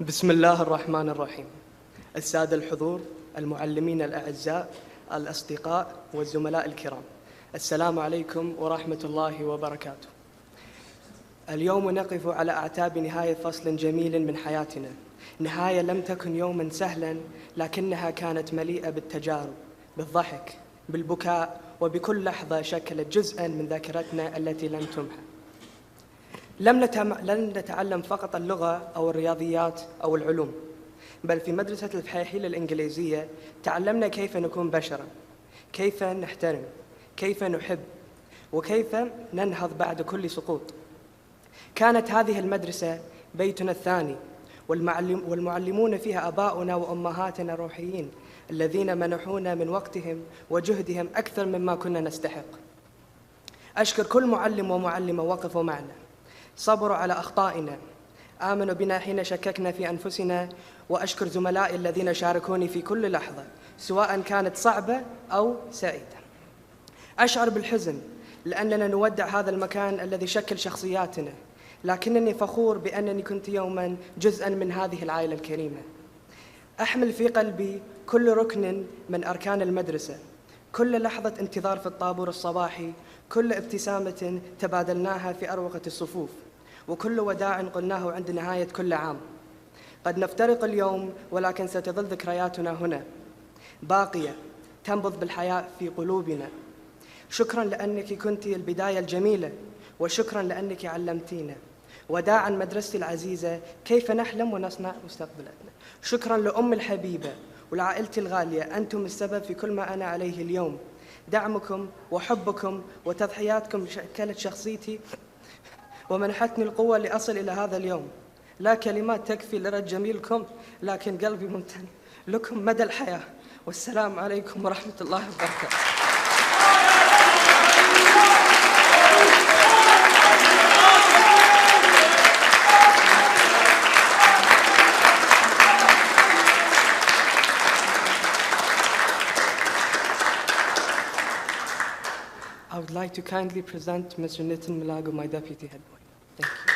بسم الله الرحمن الرحيم. السادة الحضور، المعلمين الأعزاء، الأصدقاء والزملاء الكرام، السلام عليكم ورحمة الله وبركاته. اليوم نقف على أعتاب نهاية فصل جميل من حياتنا، نهاية لم تكن يوما سهلا لكنها كانت مليئة بالتجارب، بالضحك، بالبكاء، وبكل لحظة شكلت جزءا من ذاكرتنا التي لن تمحى. لن نتعلم فقط اللغة أو الرياضيات أو العلوم، بل في مدرسة الفحيحيل الإنجليزية تعلمنا كيف نكون بشرا، كيف نحترم، كيف نحب، وكيف ننهض بعد كل سقوط. كانت هذه المدرسة بيتنا الثاني، والمعلمون فيها آباؤنا وأمهاتنا الروحيين الذين منحونا من وقتهم وجهدهم أكثر مما كنا نستحق. أشكر كل معلم ومعلمة وقفوا معنا، صبروا على أخطائنا، آمنوا بنا حين شككنا في أنفسنا، وأشكر زملائي الذين شاركوني في كل لحظة سواء كانت صعبة أو سعيدة. أشعر بالحزن لأننا نودع هذا المكان الذي شكل شخصياتنا، لكنني فخور بأنني كنت يوما جزءا من هذه العائلة الكريمة. أحمل في قلبي كل ركن من أركان المدرسة، كل لحظة انتظار في الطابور الصباحي، كل ابتسامة تبادلناها في أروقة الصفوف، وكل وداع قلناه عند نهاية كل عام. قد نفترق اليوم، ولكن ستظل ذكرياتنا هنا باقية تنبض بالحياة في قلوبنا. شكرا لأنك كنت البداية الجميلة، وشكرا لأنك علمتينا. وداعا مدرستي العزيزة، كيف نحلم ونصنع مستقبلنا. شكرا لأم الحبيبة ولعائلتي الغالية، أنتم السبب في كل ما أنا عليه اليوم. دعمكم وحبكم وتضحياتكم شكلت شخصيتي ومنحتني القوة لأصل إلى هذا اليوم. لا كلمات تكفي لرد جميلكم، لكن قلبي ممتن لكم مدى الحياة. والسلام عليكم ورحمة الله وبركاته. I would like to kindly present Mr. Nitin Malago, my deputy head boy. Thank you.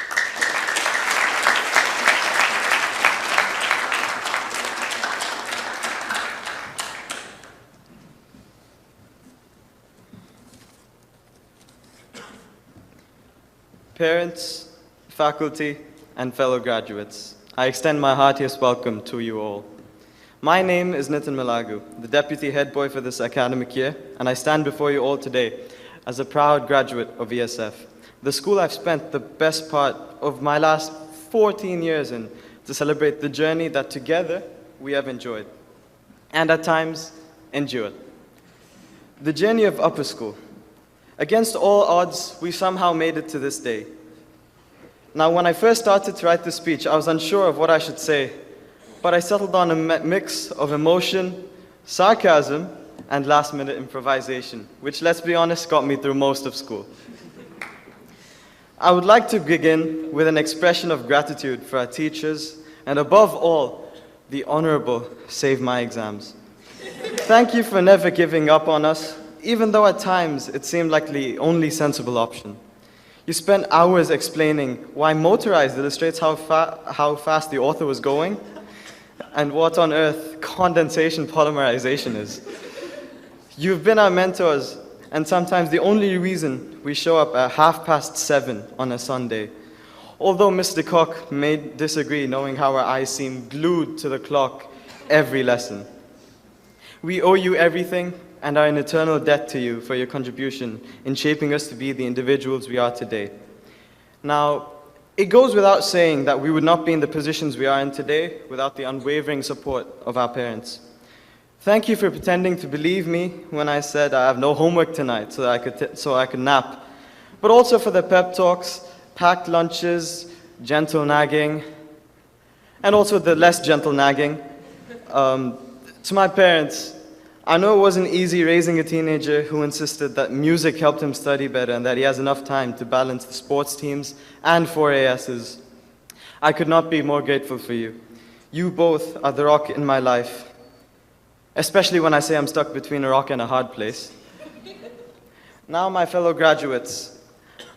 Parents, faculty, and fellow graduates, I extend my heartiest welcome to you all. My name is Nitin Malagu, the deputy head boy for this academic year, and I stand before you all today as a proud graduate of ESF, the school I've spent the best part of my last 14 years in to celebrate the journey that together we have enjoyed, and at times endured. The journey of upper school. Against all odds, we somehow made it to this day. Now, when I first started to write this speech, I was unsure of what I should say, but I settled on a mix of emotion, sarcasm, and last-minute improvisation, which, let's be honest, got me through most of school. I would like to begin with an expression of gratitude for our teachers, and above all, the Honorable Save My Exams. Thank you for never giving up on us, even though at times it seemed like the only sensible option. You spent hours explaining why motorized illustrates how fast the author was going, and what on earth condensation polymerization is. You've been our mentors, and sometimes the only reason we show up at 7:30 on a Sunday. Although Mr. Koch may disagree, knowing how our eyes seem glued to the clock every lesson. We owe you everything and are in eternal debt to you for your contribution in shaping us to be the individuals we are today. Now, it goes without saying that we would not be in the positions we are in today without the unwavering support of our parents. Thank you for pretending to believe me when I said I have no homework tonight so I could nap, but also for the pep talks, packed lunches, gentle nagging, and also the less gentle nagging. To my parents, I know it wasn't easy raising a teenager who insisted that music helped him study better and that he has enough time to balance the sports teams and 4ASs. I could not be more grateful for you. You both are the rock in my life, especially when I say I'm stuck between a rock and a hard place. Now, my fellow graduates,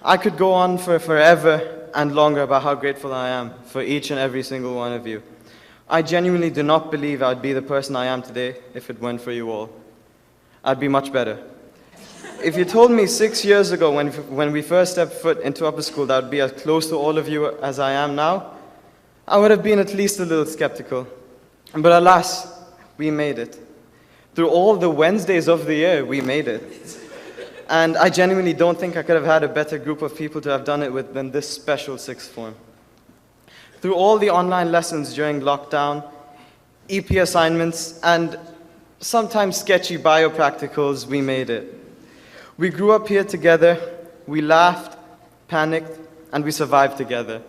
I could go on for forever and longer about how grateful I am for each and every single one of you. I genuinely do not believe I would be the person I am today if it weren't for you all. I'd be much better. If you told me 6 years ago when we first stepped foot into upper school that I would be as close to all of you as I am now, I would have been at least a little skeptical. But alas, we made it. Through all the Wednesdays of the year, we made it. And I genuinely don't think I could have had a better group of people to have done it with than this special sixth form. Through all the online lessons during lockdown, EP assignments, and sometimes sketchy biopracticals, we made it. We grew up here together, we laughed, panicked, and we survived together.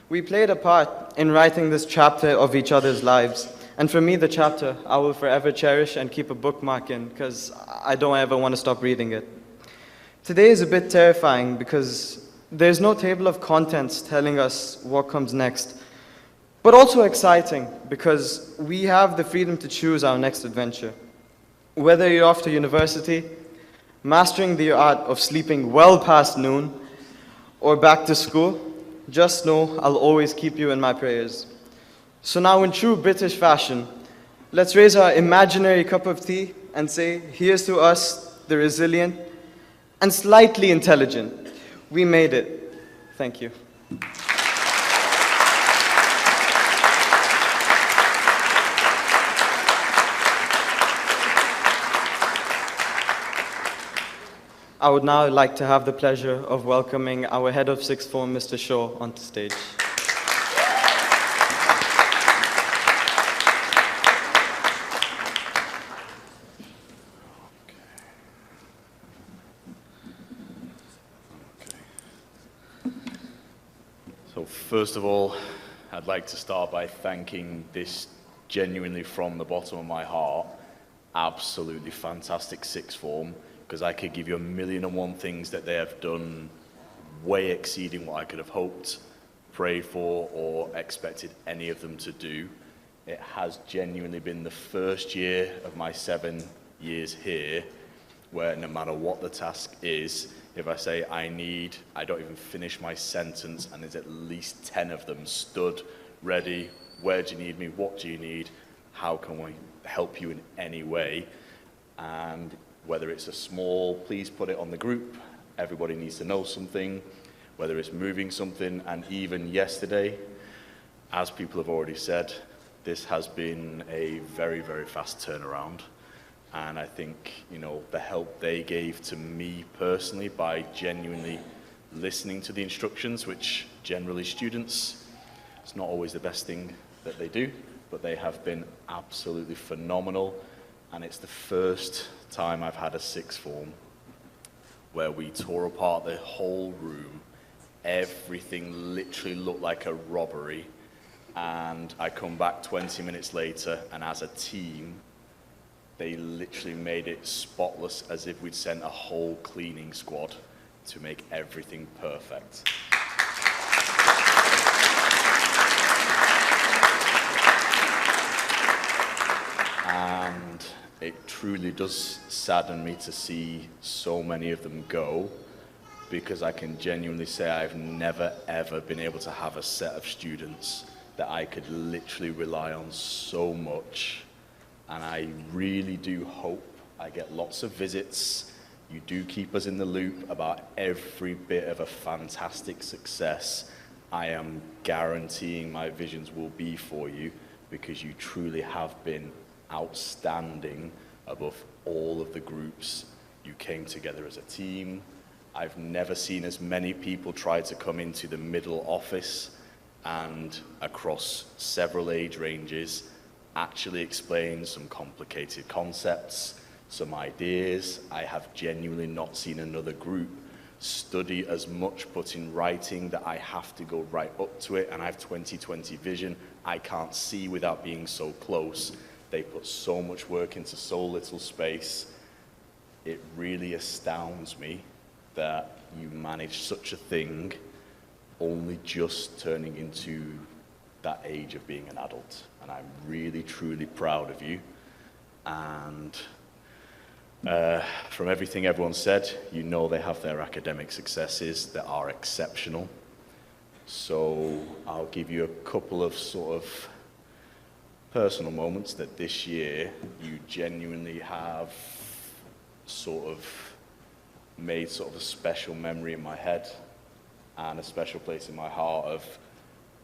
We played a part in writing this chapter of each other's lives. And for me, the chapter I will forever cherish and keep a bookmark in, because I don't ever want to stop reading it. Today is a bit terrifying because there's no table of contents telling us what comes next, but also exciting because we have the freedom to choose our next adventure. Whether you're off to university, mastering the art of sleeping well past noon, or back to school, just know I'll always keep you in my prayers. So now in true British fashion, let's raise our imaginary cup of tea and say, here's to us, the resilient and slightly intelligent. We made it. Thank you. I would now like to have the pleasure of welcoming our head of sixth form, Mr. Shaw, onto stage. So first of all, I'd like to start by thanking this genuinely from the bottom of my heart, absolutely fantastic sixth form, because I could give you 1,000,001 things that they have done way exceeding what I could have hoped, prayed for, or expected any of them to do. It has genuinely been the first year of my 7 years here where no matter what the task is, if I say I don't even finish my sentence and there's at least 10 of them stood, ready, where do you need me, what do you need, how can we help you in any way? And whether it's a small, please put it on the group, everybody needs to know something, whether it's moving something, and even yesterday, as people have already said, this has been a very, very fast turnaround. And I think, you know, the help they gave to me personally by genuinely listening to the instructions, which generally students, it's not always the best thing that they do, but they have been absolutely phenomenal. And it's the first time I've had a sixth form where we tore apart the whole room. Everything literally looked like a robbery. And I come back 20 minutes later, and as a team, they literally made it spotless, as if we'd sent a whole cleaning squad to make everything perfect. And it truly does sadden me to see so many of them go, because I can genuinely say I've never ever been able to have a set of students that I could literally rely on so much. And I really do hope I get lots of visits. You do keep us in the loop about every bit of a fantastic success. I am guaranteeing my visions will be for you, because you truly have been outstanding above all of the groups. You came together as a team. I've never seen as many people try to come into the middle office and across several age ranges actually explain some complicated concepts, some ideas. I have genuinely not seen another group study as much, put in writing that I have to go right up to it, and I have 20/20 vision. I can't see without being so close. They put so much work into so little space. It really astounds me that you manage such a thing only just turning into that age of being an adult. And I'm really, truly proud of you. And from everything everyone said, you know they have their academic successes that are exceptional. So I'll give you a couple of sort of personal moments that this year you genuinely have sort of made sort of a special memory in my head and a special place in my heart of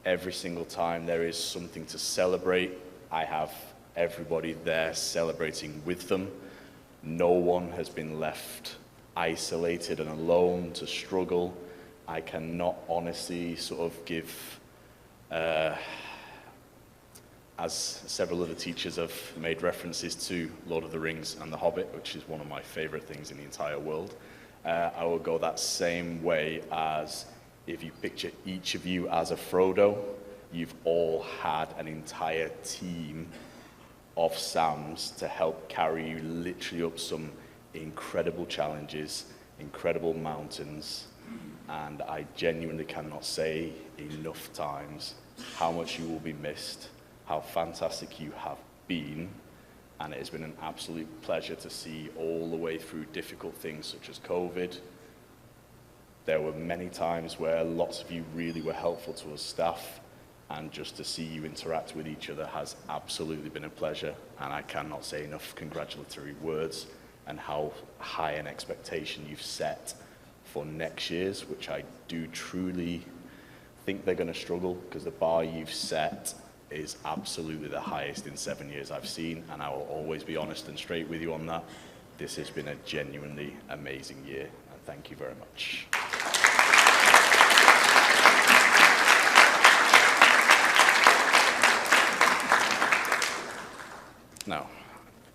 every single time there is something to celebrate, I have everybody there celebrating with them. No one has been left isolated and alone to struggle. I cannot honestly sort of give, as several other teachers have made references to Lord of the Rings and The Hobbit, which is one of my favorite things in the entire world, I will go that same way as if you picture each of you as a Frodo, you've all had an entire team of Sams to help carry you literally up some incredible challenges, incredible mountains, and I genuinely cannot say enough times how much you will be missed, how fantastic you have been, and it has been an absolute pleasure to see all the way through difficult things such as COVID. There were many times where lots of you really were helpful to us staff, and just to see you interact with each other has absolutely been a pleasure, and I cannot say enough congratulatory words and how high an expectation you've set for next year's, which I do truly think they're going to struggle, because the bar you've set is absolutely the highest in 7 years I've seen, and I will always be honest and straight with you on that. This has been a genuinely amazing year, and thank you very much. Now,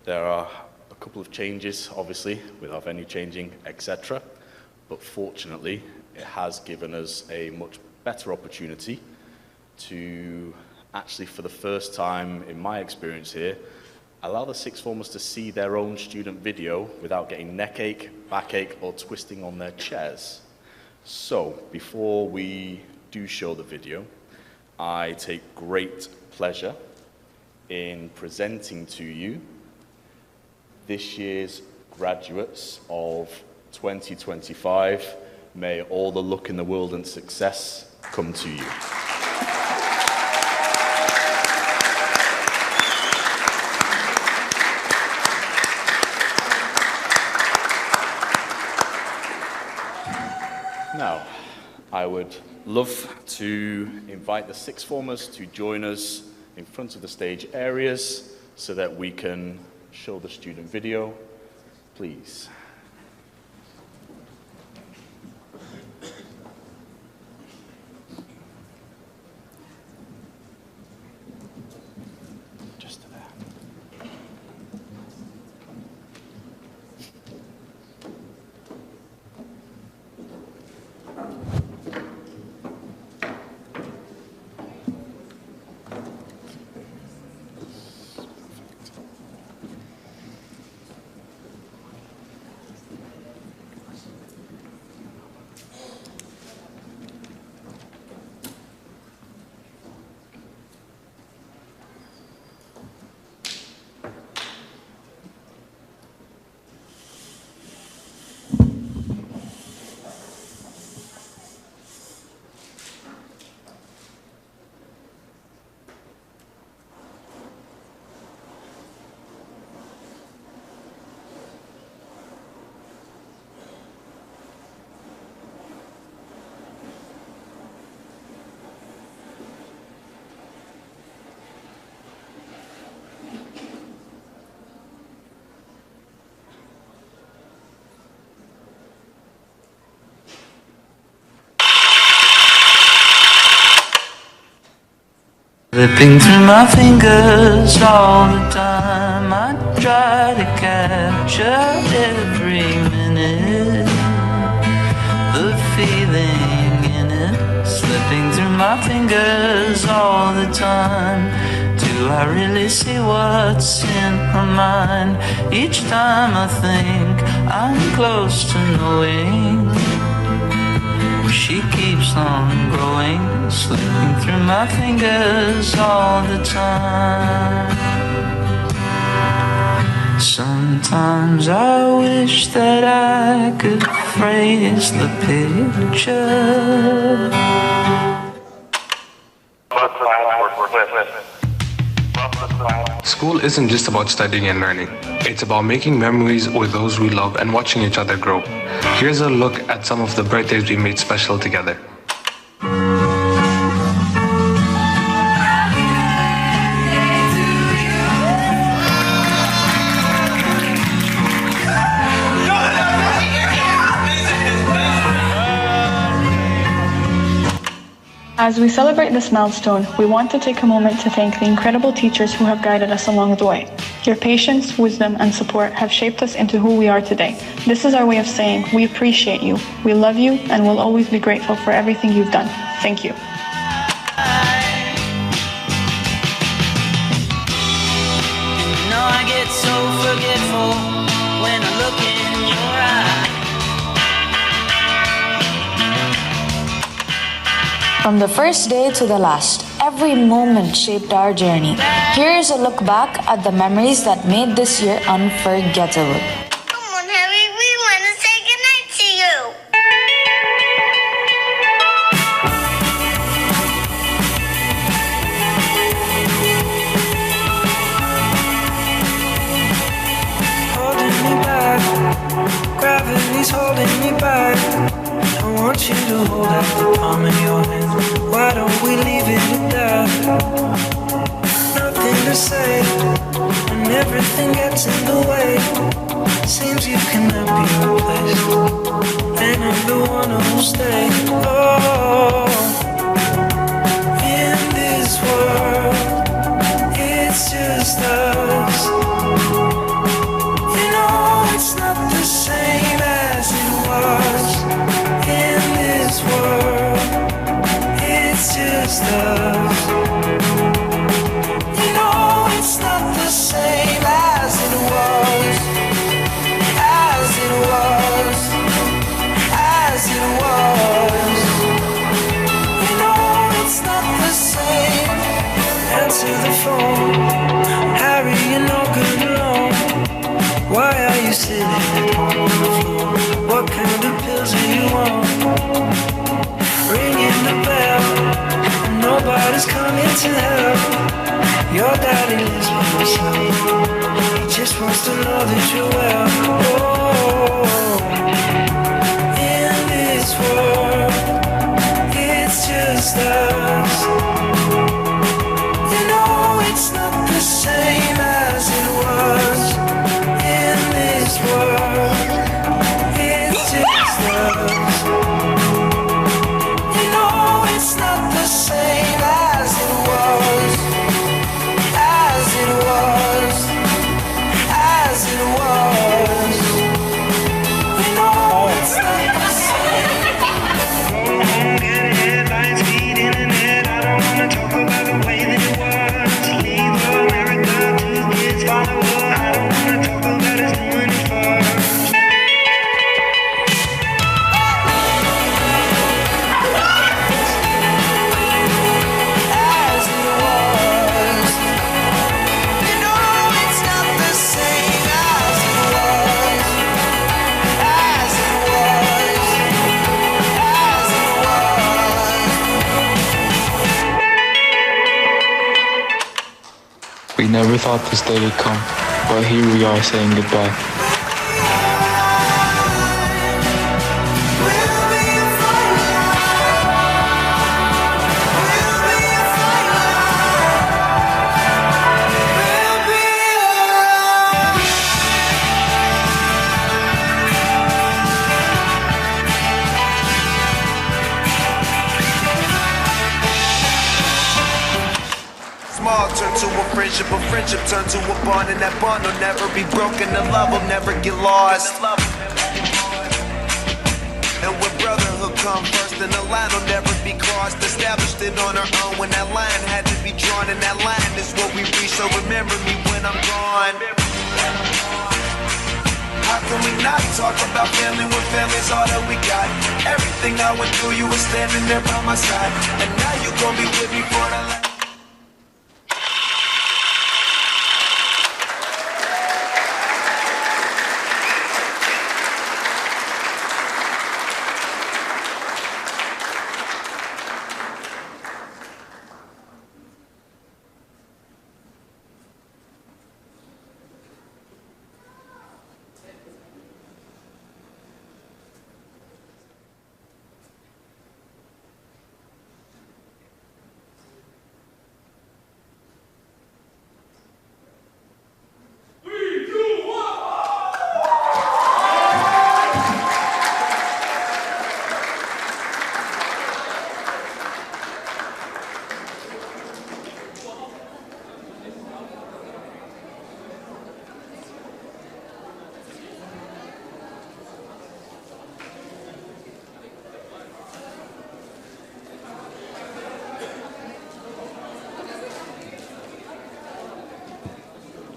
there are a couple of changes, obviously, with our venue changing, etc. But fortunately, it has given us a much better opportunity to actually, for the first time in my experience here, allow the sixth formers to see their own student video without getting neck ache, backache, or twisting on their chairs. So, before we do show the video, I take great pleasure in presenting to you this year's graduates of 2025. May all the luck in the world and success come to you. Now, I would love to invite the sixth formers to join us in front of the stage areas so that we can show the student video, please. Just to there. Slipping through my fingers all the time, I try to capture every minute, the feeling in it. Slipping through my fingers all the time. Do I really see what's in her mind? Each time I think I'm close to knowing, she keeps on growing, slipping through my fingers all the time. Sometimes I wish that I could phrase the picture. School isn't just about studying and learning. It's about making memories with those we love and watching each other grow. Here's a look at some of the birthdays we made special together. As we celebrate this milestone, we want to take a moment to thank the incredible teachers who have guided us along the way. Your patience, wisdom, and support have shaped us into who we are today. This is our way of saying we appreciate you, we love you, and will always be grateful for everything you've done. Thank you. I get so forgetful when I look in your eyes. From the first day to the last, every moment shaped our journey. Here's a look back at the memories that made this year unforgettable. Come on, Harry, we want to say goodnight to you. Holding me back, gravity's holding me back. I want you to hold out the palm of your hand. Why don't we leave it at that? Nothing to say, and everything gets in the way. Seems you cannot be replaced, and I'm the one who'll stay. Oh, in this world, it's just us. You know it's not the same as it was. In this world, it's just us. You know it's not the same as it was. As it was. As it was. You know it's not the same. Answer the phone. Harry, you're no good alone. Why are you sitting at home on the floor? What kind of pills are you on? Ringing the bell, and nobody's coming to help. Your daddy lives by himself. He just wants to know that you're well. Oh, in this world, it's just us. You know it's not the same as it was. In this world, it's just us. You know it's not the same as it was. As it was. As it was. You know it's not the same. Go home, get headlines, feed internet. I don't wanna talk about the way that it was. Leave America, 2 kids follow her. I don't wanna talk about us doing it first. As it was. You know it's not the same as it was. As it was. As it was. We never thought this day would come, but here we are saying goodbye. Small turn to a friendship turn to a bond, and that bond will never be broken, the love will never get lost. And when brotherhood come first, then the line will never be crossed. Established it on our own when that line had to be drawn, and that line is what we reach, so remember me when I'm gone. How can we not talk about family when family's all that we got? Everything I went through, you were standing there by my side, and now you gon' be with me for the life.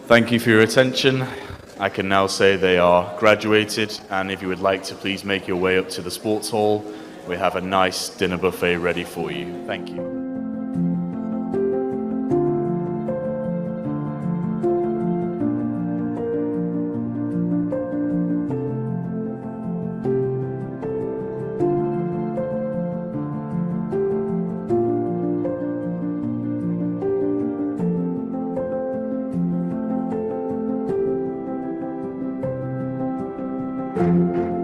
Thank you for your attention. I can now say they are graduated, and if you would like to please make your way up to the sports hall, we have a nice dinner buffet ready for you. Thank you. Thank you.